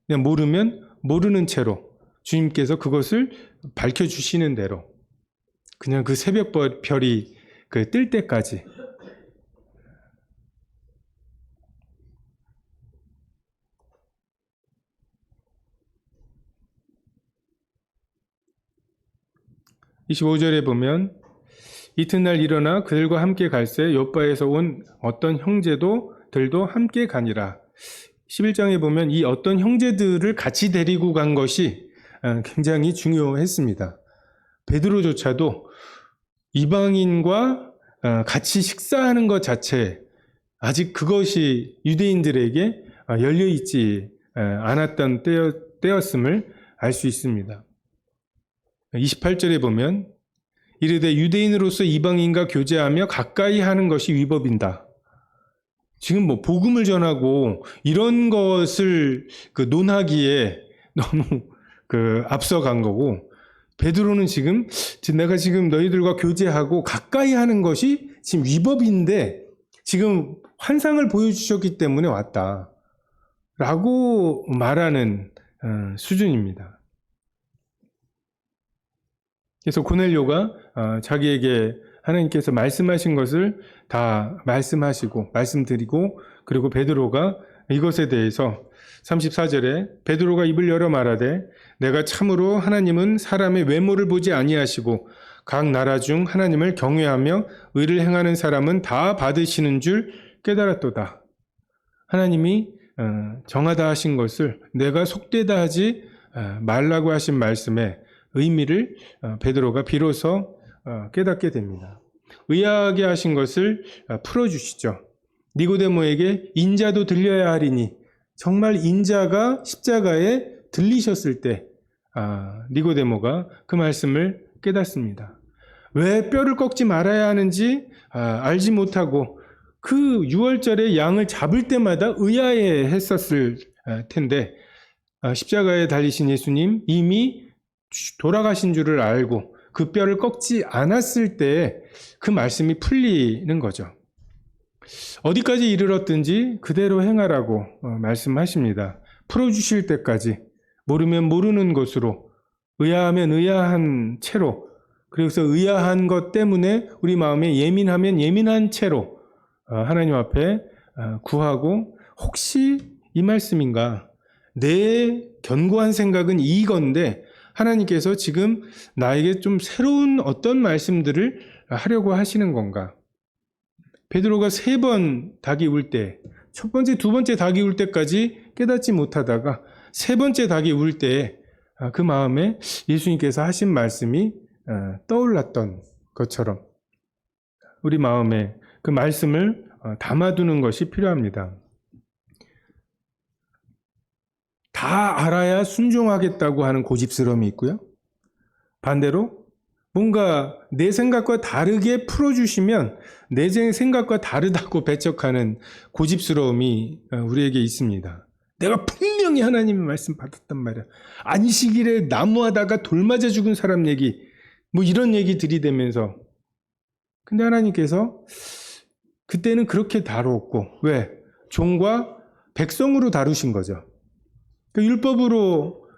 그냥 모르면 모르는 채로 주님께서 그것을 밝혀주시는 대로 그냥 그 새벽 별이 뜰 때까지 (25절에) 보면 이튿날 일어나 그들과 함께 갈새 요바에서 온 어떤 형제들도 함께 가니라. 11장에 보면 이 어떤 형제들을 같이 데리고 간 것이 굉장히 중요했습니다. 베드로조차도 이방인과 같이 식사하는 것 자체 아직 그것이 유대인들에게 열려있지 않았던 때였음을 알 수 있습니다. 28절에 보면 이르되 유대인으로서 이방인과 교제하며 가까이 하는 것이 위법인다. 지금 복음을 전하고 이런 것을 논하기에 너무 앞서간 거고 베드로는 지금 내가 지금 너희들과 교제하고 가까이 하는 것이 지금 위법인데 지금 환상을 보여주셨기 때문에 왔다. 라고 말하는 수준입니다. 그래서 고넬료가 자기에게 하나님께서 말씀하신 것을 다 말씀드리고 그리고 베드로가 이것에 대해서 34절에 베드로가 입을 열어 말하되 내가 참으로 하나님은 사람의 외모를 보지 아니하시고 각 나라 중 하나님을 경외하며 의를 행하는 사람은 다 받으시는 줄 깨달았도다. 하나님이 정하다 하신 것을 내가 속되다 하지 말라고 하신 말씀에 의미를 베드로가 비로소 깨닫게 됩니다. 의아하게 하신 것을 풀어주시죠. 니고데모에게 인자도 들려야 하리니 정말 인자가 십자가에 들리셨을 때 니고데모가 그 말씀을 깨닫습니다. 왜 뼈를 꺾지 말아야 하는지 알지 못하고 그 유월절에 양을 잡을 때마다 의아해 했었을 텐데 십자가에 달리신 예수님 이미 돌아가신 줄을 알고 그 뼈를 꺾지 않았을 때 그 말씀이 풀리는 거죠. 어디까지 이르렀든지 그대로 행하라고 말씀하십니다. 풀어주실 때까지 모르면 모르는 것으로 의아하면 의아한 채로 그래서 의아한 것 때문에 우리 마음에 예민하면 예민한 채로 하나님 앞에 구하고 혹시 이 말씀인가 내 견고한 생각은 이건데 하나님께서 지금 나에게 좀 새로운 어떤 말씀들을 하려고 하시는 건가? 베드로가 3번 닭이 울 때, 첫 번째, 두 번째 닭이 울 때까지 깨닫지 못하다가 3번째 닭이 울 때에 그 마음에 예수님께서 하신 말씀이 떠올랐던 것처럼 우리 마음에 그 말씀을 담아두는 것이 필요합니다. 다 알아야 순종하겠다고 하는 고집스러움이 있고요. 반대로 뭔가 내 생각과 다르게 풀어주시면 내 생각과 다르다고 배척하는 고집스러움이 우리에게 있습니다. 내가 분명히 하나님의 말씀 받았단 말이야. 안식일에 나무하다가 돌 맞아 죽은 사람 얘기, 뭐 이런 얘기 들이대면서. 근데 하나님께서 그때는 그렇게 다루었고, 왜? 종과 백성으로 다루신 거죠. 그 율법으로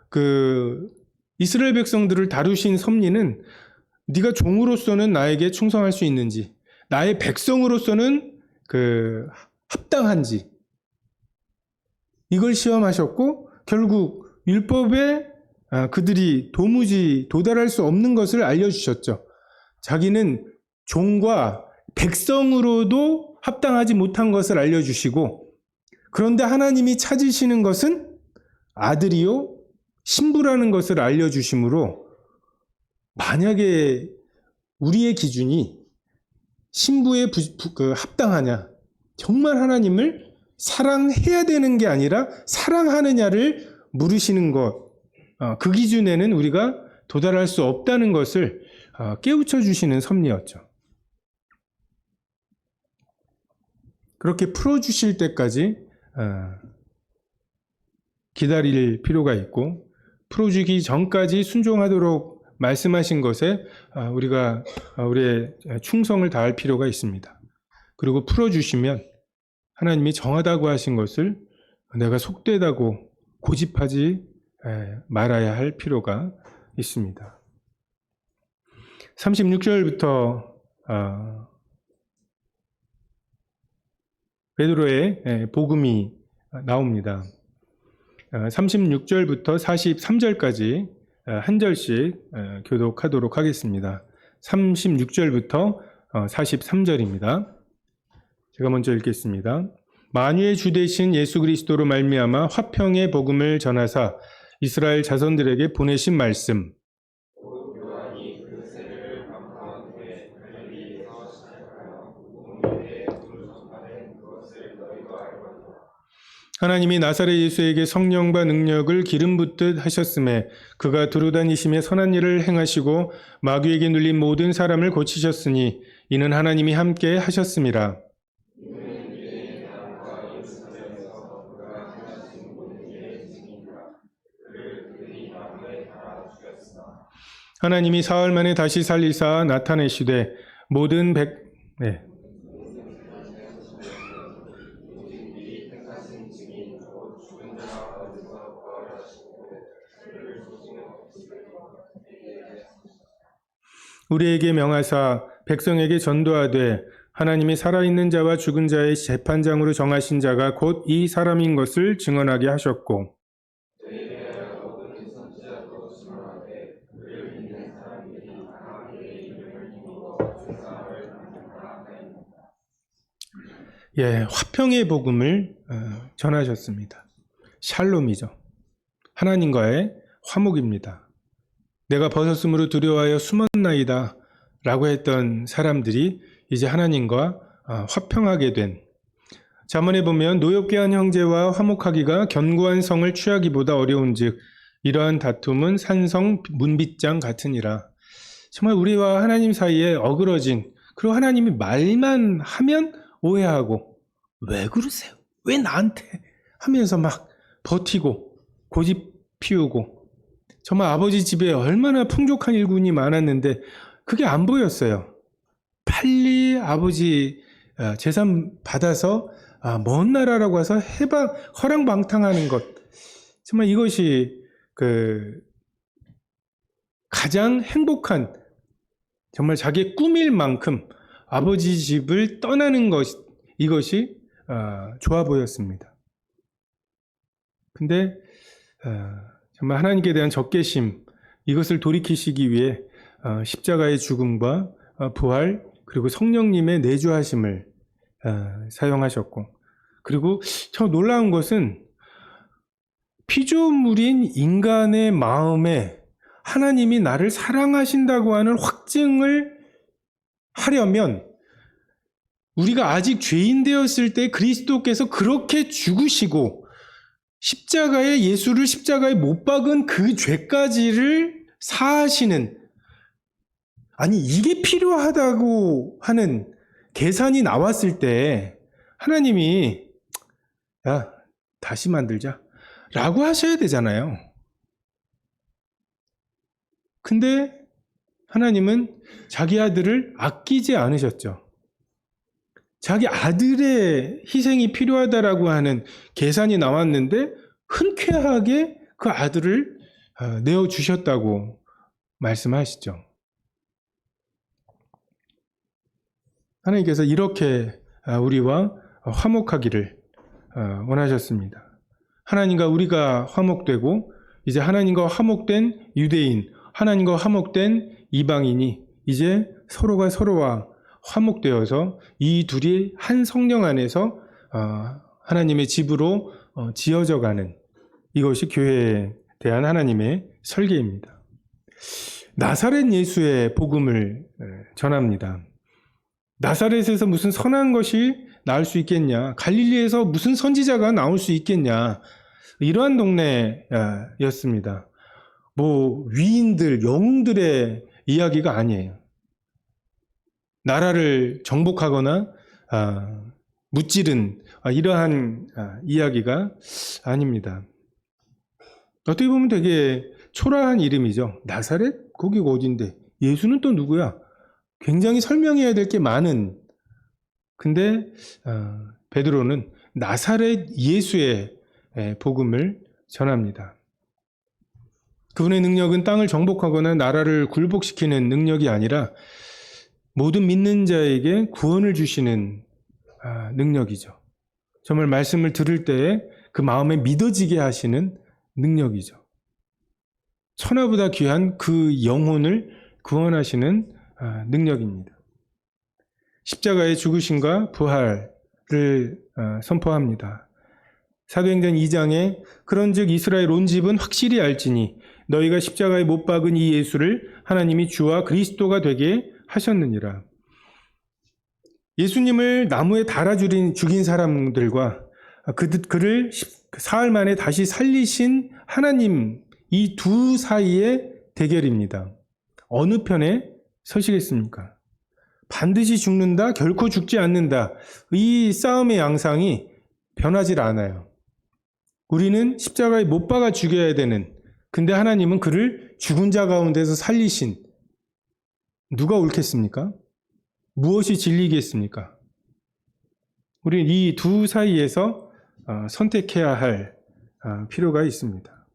이스라엘 백성들을 다루신 섭리는 네가 종으로서는 나에게 충성할 수 있는지, 나의 백성으로서는 합당한지, 이걸 시험하셨고, 결국 율법에 그들이 도무지 도달할 수 없는 것을 알려주셨죠. 자기는 종과 백성으로도 합당하지 못한 것을 알려주시고, 그런데 하나님이 찾으시는 것은 아들이요 신부라는 것을 알려주심으로, 만약에 우리의 기준이 신부에 합당하냐, 정말 하나님을 사랑해야 되는 게 아니라 사랑하느냐를 물으시는 것, 그 기준에는 우리가 도달할 수 없다는 것을 깨우쳐 주시는 섭리였죠. 그렇게 풀어주실 때까지 기다릴 필요가 있고, 풀어주기 전까지 순종하도록 말씀하신 것에 우리가 우리의 충성을 다할 필요가 있습니다. 그리고 풀어주시면 하나님이 정하다고 하신 것을 내가 속되다고 고집하지 말아야 할 필요가 있습니다. 36절부터 베드로의 복음이 나옵니다. 36절부터 43절까지 한 절씩 교독하도록 하겠습니다. 36절부터 43절입니다. 제가 먼저 읽겠습니다. 만유의 주 되신 예수 그리스도로 말미암아 화평의 복음을 전하사 이스라엘 자손들에게 보내신 말씀, 하나님이 나사렛 예수에게 성령과 능력을 기름 붓듯 하셨음에 그가 두루다니시며 선한 일을 행하시고 마귀에게 눌린 모든 사람을 고치셨으니 이는 하나님이 함께 하셨음이라. 하나님이 사흘 만에 다시 살리사 나타내시되 모든 우리에게 명하사 백성에게 전도하되 하나님이 살아있는 자와 죽은 자의 재판장으로 정하신 자가 곧 이 사람인 것을 증언하게 하셨고, 화평의 복음을 전하셨습니다. 샬롬이죠. 하나님과의 화목입니다. 내가 벗었으므로 두려워하여 숨었나이다 라고 했던 사람들이 이제 하나님과 화평하게 된, 잠언에 보면 노엽게 한 형제와 화목하기가 견고한 성을 취하기보다 어려운즉 이러한 다툼은 산성 문빗장 같으니라. 정말 우리와 하나님 사이에 어그러진, 그리고 하나님이 말만 하면 오해하고 왜 그러세요? 왜 나한테? 하면서 막 버티고 고집 피우고, 정말 아버지 집에 얼마나 풍족한 일꾼이 많았는데 그게 안 보였어요. 빨리 아버지 재산 받아서 먼 나라라고 해서 허랑방탕하는 것, 정말 이것이 가장 행복한, 정말 자기의 꿈일 만큼 아버지 집을 떠나는 것, 이것이 좋아 보였습니다. 근데 정말 하나님께 대한 적개심, 이것을 돌이키시기 위해 십자가의 죽음과 부활, 그리고 성령님의 내주하심을 사용하셨고, 그리고 참 놀라운 것은 피조물인 인간의 마음에 하나님이 나를 사랑하신다고 하는 확증을 하려면, 우리가 아직 죄인 되었을 때 그리스도께서 그렇게 죽으시고 십자가에 예수를 십자가에 못 박은 그 죄까지를 사하시는, 아니 이게 필요하다고 하는 계산이 나왔을 때 하나님이 야 다시 만들자 라고 하셔야 되잖아요. 근데 하나님은 자기 아들을 아끼지 않으셨죠. 자기 아들의 희생이 필요하다라고 하는 계산이 나왔는데 흔쾌하게 그 아들을 내어주셨다고 말씀하시죠. 하나님께서 이렇게 우리와 화목하기를 원하셨습니다. 하나님과 우리가 화목되고 이제 하나님과 화목된 유대인, 하나님과 화목된 이방인이 이제 서로가 서로와 화목되어서 이 둘이 한 성령 안에서 하나님의 집으로 지어져 가는, 이것이 교회에 대한 하나님의 설계입니다. 나사렛 예수의 복음을 전합니다. 나사렛에서 무슨 선한 것이 나올 수 있겠냐? 갈릴리에서 무슨 선지자가 나올 수 있겠냐? 이러한 동네였습니다. 뭐 위인들, 영웅들의 이야기가 아니에요. 나라를 정복하거나 무찌른 이러한 이야기가 아닙니다. 어떻게 보면 되게 초라한 이름이죠. 나사렛? 거기가 어딘데? 예수는 또 누구야? 굉장히 설명해야 될 게 많은, 근데 베드로는 나사렛 예수의 복음을 전합니다. 그분의 능력은 땅을 정복하거나 나라를 굴복시키는 능력이 아니라 모든 믿는 자에게 구원을 주시는 능력이죠. 정말 말씀을 들을 때에 그 마음에 믿어지게 하시는 능력이죠. 천하보다 귀한 그 영혼을 구원하시는 능력입니다. 십자가의 죽으심과 부활을 선포합니다. 사도행전 2장에 그런즉 이스라엘 온 집은 확실히 알지니 너희가 십자가에 못 박은 이 예수를 하나님이 주와 그리스도가 되게 하셨느니라. 예수님을 나무에 달아 죽인 사람들과 그를 사흘 만에 다시 살리신 하나님, 이 두 사이의 대결입니다. 어느 편에 서시겠습니까? 반드시 죽는다, 결코 죽지 않는다. 이 싸움의 양상이 변하질 않아요. 우리는 십자가에 못 박아 죽여야 되는, 근데 하나님은 그를 죽은 자 가운데서 살리신, 누가 옳겠습니까? 무엇이 진리겠습니까? 우리는 이 두 사이에서 선택해야 할 필요가 있습니다.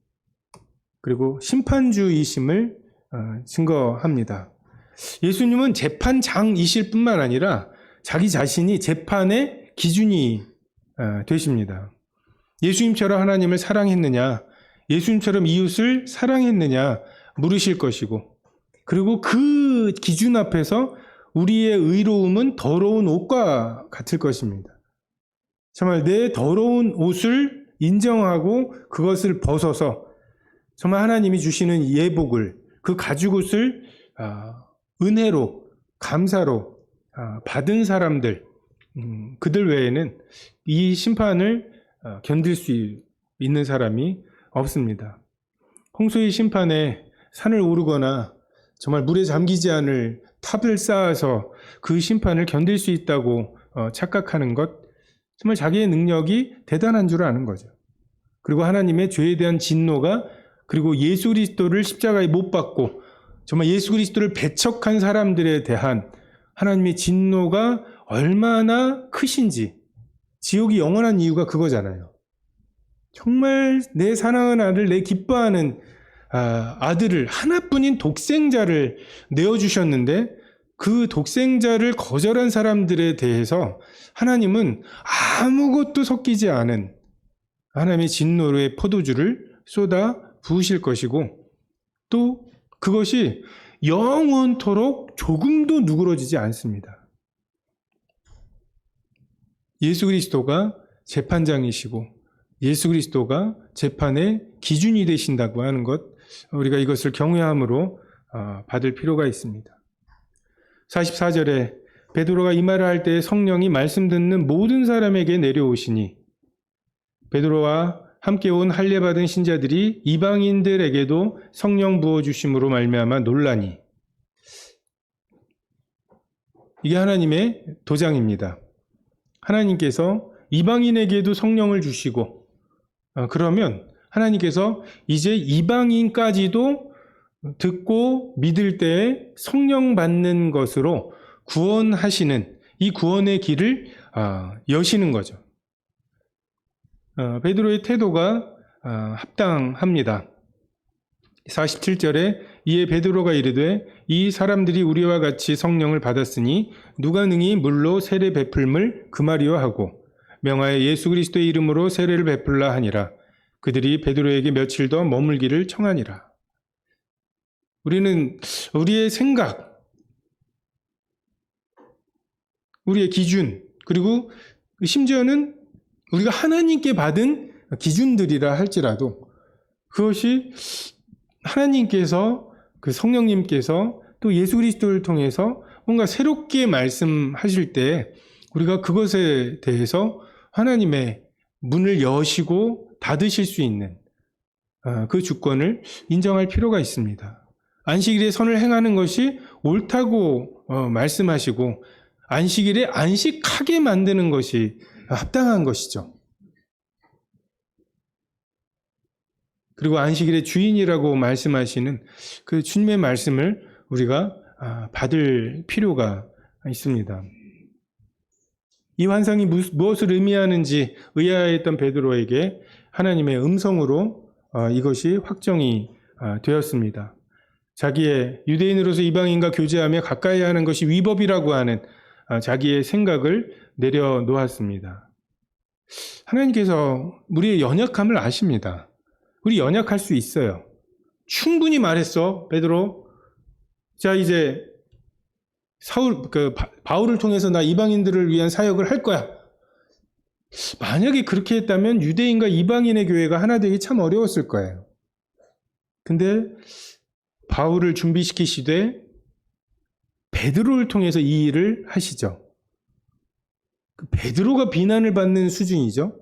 그리고 심판주이심을 증거합니다. 예수님은 재판장이실 뿐만 아니라 자기 자신이 재판의 기준이 되십니다. 예수님처럼 하나님을 사랑했느냐, 예수님처럼 이웃을 사랑했느냐 물으실 것이고, 그리고 그 기준 앞에서 우리의 의로움은 더러운 옷과 같을 것입니다. 정말 내 더러운 옷을 인정하고 그것을 벗어서 정말 하나님이 주시는 예복을, 그 가죽옷을 은혜로, 감사로 받은 사람들, 그들 외에는 이 심판을 견딜 수 있는 사람이 없습니다. 홍수의 심판에 산을 오르거나 정말 물에 잠기지 않을 탑을 쌓아서 그 심판을 견딜 수 있다고 착각하는 것, 정말 자기의 능력이 대단한 줄 아는 거죠. 그리고 하나님의 죄에 대한 진노가, 그리고 예수 그리스도를 십자가에 못 박고 정말 예수 그리스도를 배척한 사람들에 대한 하나님의 진노가 얼마나 크신지, 지옥이 영원한 이유가 그거잖아요. 정말 내 사랑하는 아들, 내 기뻐하는 아들을, 하나뿐인 독생자를 내어주셨는데 그 독생자를 거절한 사람들에 대해서 하나님은 아무것도 섞이지 않은 하나님의 진노의 포도주를 쏟아 부으실 것이고, 또 그것이 영원토록 조금도 누그러지지 않습니다. 예수 그리스도가 재판장이시고 예수 그리스도가 재판의 기준이 되신다고 하는 것, 우리가 이것을 경외함으로 받을 필요가 있습니다. 44절에 베드로가 이 말을 할 때 성령이 말씀 듣는 모든 사람에게 내려오시니, 베드로와 함께 온 할례 받은 신자들이 이방인들에게도 성령 부어 주심으로 말미암아 놀라니. 이게 하나님의 도장입니다. 하나님께서 이방인에게도 성령을 주시고, 그러면 하나님께서 이제 이방인까지도 듣고 믿을 때에 성령 받는 것으로 구원하시는 이 구원의 길을 여시는 거죠. 베드로의 태도가 합당합니다. 47절에 이에 베드로가 이르되 이 사람들이 우리와 같이 성령을 받았으니 누가 능히 물로 세례 베풀물 금하리요 하고 명하여 예수 그리스도의 이름으로 세례를 베풀라 하니라. 그들이 베드로에게 며칠 더 머물기를 청하니라. 우리는 우리의 생각, 우리의 기준, 그리고 심지어는 우리가 하나님께 받은 기준들이라 할지라도 그것이 하나님께서, 그 성령님께서 또 예수 그리스도를 통해서 뭔가 새롭게 말씀하실 때 우리가 그것에 대해서 하나님의 문을 여시고 닫으실 수 있는 그 주권을 인정할 필요가 있습니다. 안식일에 선을 행하는 것이 옳다고 말씀하시고 안식일에 안식하게 만드는 것이 합당한 것이죠. 그리고 안식일의 주인이라고 말씀하시는 그 주님의 말씀을 우리가 받을 필요가 있습니다. 이 환상이 무엇을 의미하는지 의아해했던 베드로에게 하나님의 음성으로 이것이 확정이 되었습니다. 자기의 유대인으로서 이방인과 교제하며 가까이 하는 것이 위법이라고 하는 자기의 생각을 내려놓았습니다. 하나님께서 우리의 연약함을 아십니다. 우리 연약할 수 있어요. 충분히 말했어, 베드로. 자, 이제 바울을 통해서 나 이방인들을 위한 사역을 할 거야. 만약에 그렇게 했다면 유대인과 이방인의 교회가 하나 되기 참 어려웠을 거예요. 근데 바울을 준비시키시되 베드로를 통해서 이 일을 하시죠. 베드로가 비난을 받는 수준이죠.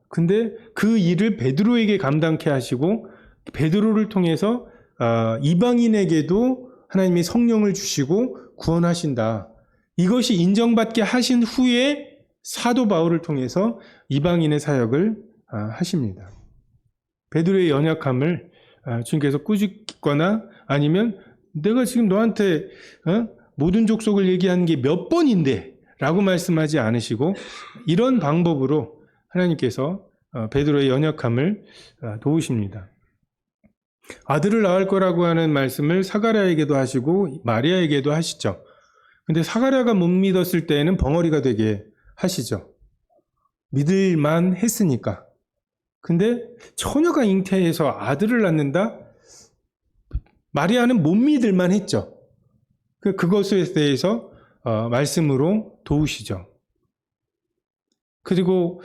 근데 그 일을 베드로에게 감당케 하시고 베드로를 통해서 이방인에게도 하나님이 성령을 주시고 구원하신다. 이것이 인정받게 하신 후에 사도 바울을 통해서 이방인의 사역을 하십니다. 베드로의 연약함을 주님께서 꾸짖거나 아니면 내가 지금 너한테 모든 족속을 얘기하는 게 몇 번인데 라고 말씀하지 않으시고 이런 방법으로 하나님께서 베드로의 연약함을 도우십니다. 아들을 낳을 거라고 하는 말씀을 사가랴에게도 하시고 마리아에게도 하시죠. 근데 사가랴가 못 믿었을 때에는 벙어리가 되게 하시죠. 믿을만 했으니까. 근데 처녀가 잉태해서 아들을 낳는다? 마리아는 못 믿을만 했죠. 그것에 대해서 말씀으로 도우시죠. 그리고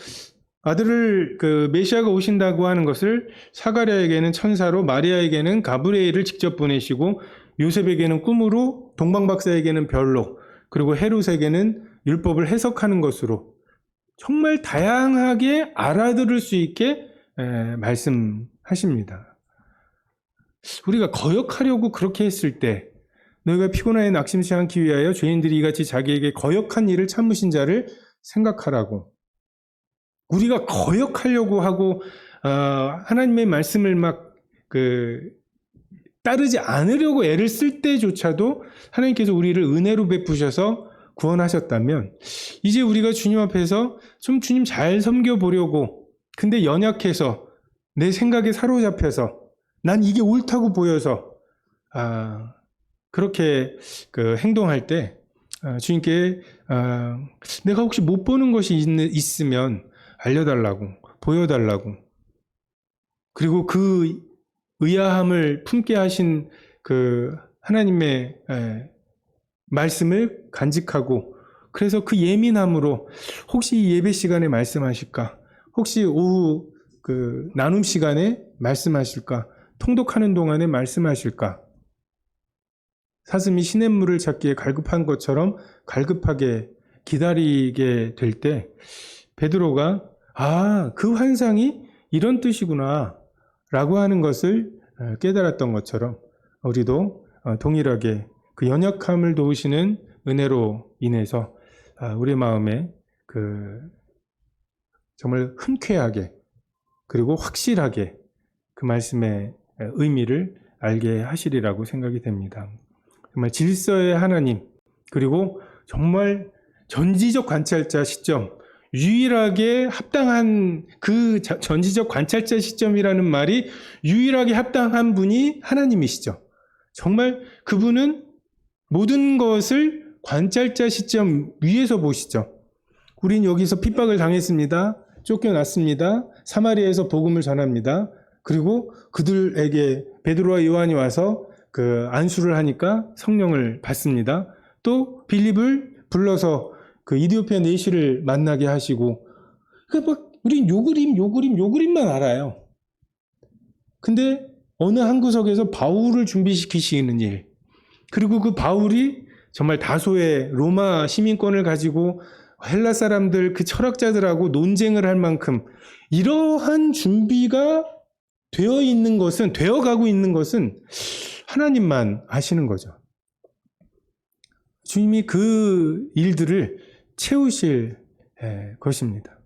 아들을 메시아가 오신다고 하는 것을 사가랴에게는 천사로, 마리아에게는 가브리엘을 직접 보내시고 요셉에게는 꿈으로, 동방박사에게는 별로, 그리고 헤롯에게는 율법을 해석하는 것으로 정말 다양하게 알아들을 수 있게 말씀하십니다. 우리가 거역하려고 그렇게 했을 때 너희가 피곤하여 낙심치 않기 위하여 죄인들이 이같이 자기에게 거역한 일을 참으신 자를 생각하라고. 우리가 거역하려고 하고 하나님의 말씀을 막 따르지 않으려고 애를 쓸 때조차도 하나님께서 우리를 은혜로 베푸셔서 구원하셨다면 이제 우리가 주님 앞에서 좀 주님 잘 섬겨보려고 근데 연약해서 내 생각에 사로잡혀서 난 이게 옳다고 보여서 그렇게 행동할 때 주님께 내가 혹시 못 보는 것이 있으면 알려달라고, 보여달라고. 그리고 그 의아함을 품게 하신 그 하나님의 말씀을 간직하고 그래서 그 예민함으로 혹시 이 예배 시간에 말씀하실까? 혹시 오후 나눔 시간에 말씀하실까? 통독하는 동안에 말씀하실까? 사슴이 시냇물을 찾기에 갈급한 것처럼 갈급하게 기다리게 될 때 베드로가 그 환상이 이런 뜻이구나 라고 하는 것을 깨달았던 것처럼 우리도 동일하게 그 연약함을 도우시는 은혜로 인해서 우리 마음에 그 정말 흔쾌하게 그리고 확실하게 그 말씀의 의미를 알게 하시리라고 생각이 됩니다. 정말 질서의 하나님, 그리고 정말 전지적 관찰자 시점, 유일하게 합당한 그 전지적 관찰자 시점이라는 말이 유일하게 합당한 분이 하나님이시죠. 정말 그분은 모든 것을 관찰자 시점 위에서 보시죠. 우린 여기서 핍박을 당했습니다. 쫓겨났습니다. 사마리아에서 복음을 전합니다. 그리고 그들에게 베드로와 요한이 와서 그 안수를 하니까 성령을 받습니다. 또 빌립을 불러서 그 이디오피아 내시를 만나게 하시고, 그러니까 막 우린 요 그림만 알아요. 근데 어느 한 구석에서 바울을 준비시키시는 일, 그리고 그 바울이 정말 다소의 로마 시민권을 가지고 헬라 사람들, 그 철학자들하고 논쟁을 할 만큼 이러한 준비가 되어가고 있는 것은 하나님만 아시는 거죠. 주님이 그 일들을 채우실 것입니다.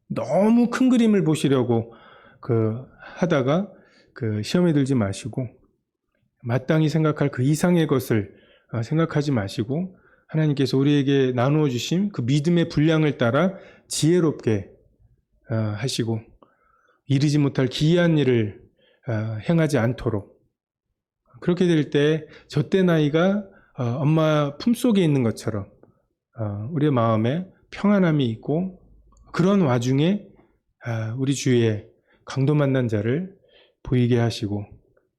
너무 큰 그림을 보시려고 하다가 시험에 들지 마시고, 마땅히 생각할 그 이상의 것을 생각하지 마시고, 하나님께서 우리에게 나누어 주신 그 믿음의 분량을 따라 지혜롭게 하시고, 이르지 못할 기이한 일을 행하지 않도록, 그렇게 될 때 젖대 나이가 엄마 품속에 있는 것처럼 우리의 마음에 평안함이 있고, 그런 와중에 우리 주위에 강도 만난 자를 보이게 하시고,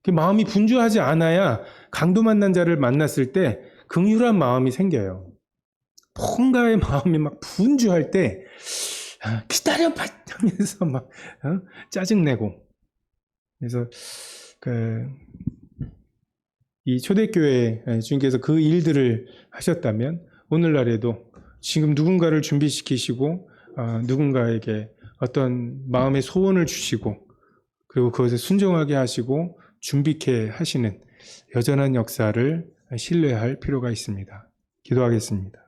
마음이 분주하지 않아야 강도 만난 자를 만났을 때 긍휼한 마음이 생겨요. 뭔가의 마음이 막 분주할 때 기다려봐 하면서 막 짜증내고. 그래서 이 초대교회 주님께서 그 일들을 하셨다면 오늘날에도 지금 누군가를 준비시키시고 누군가에게 어떤 마음의 소원을 주시고, 그리고 그것에 순종하게 하시고 준비케 하시는 여전한 역사를 신뢰할 필요가 있습니다. 기도하겠습니다.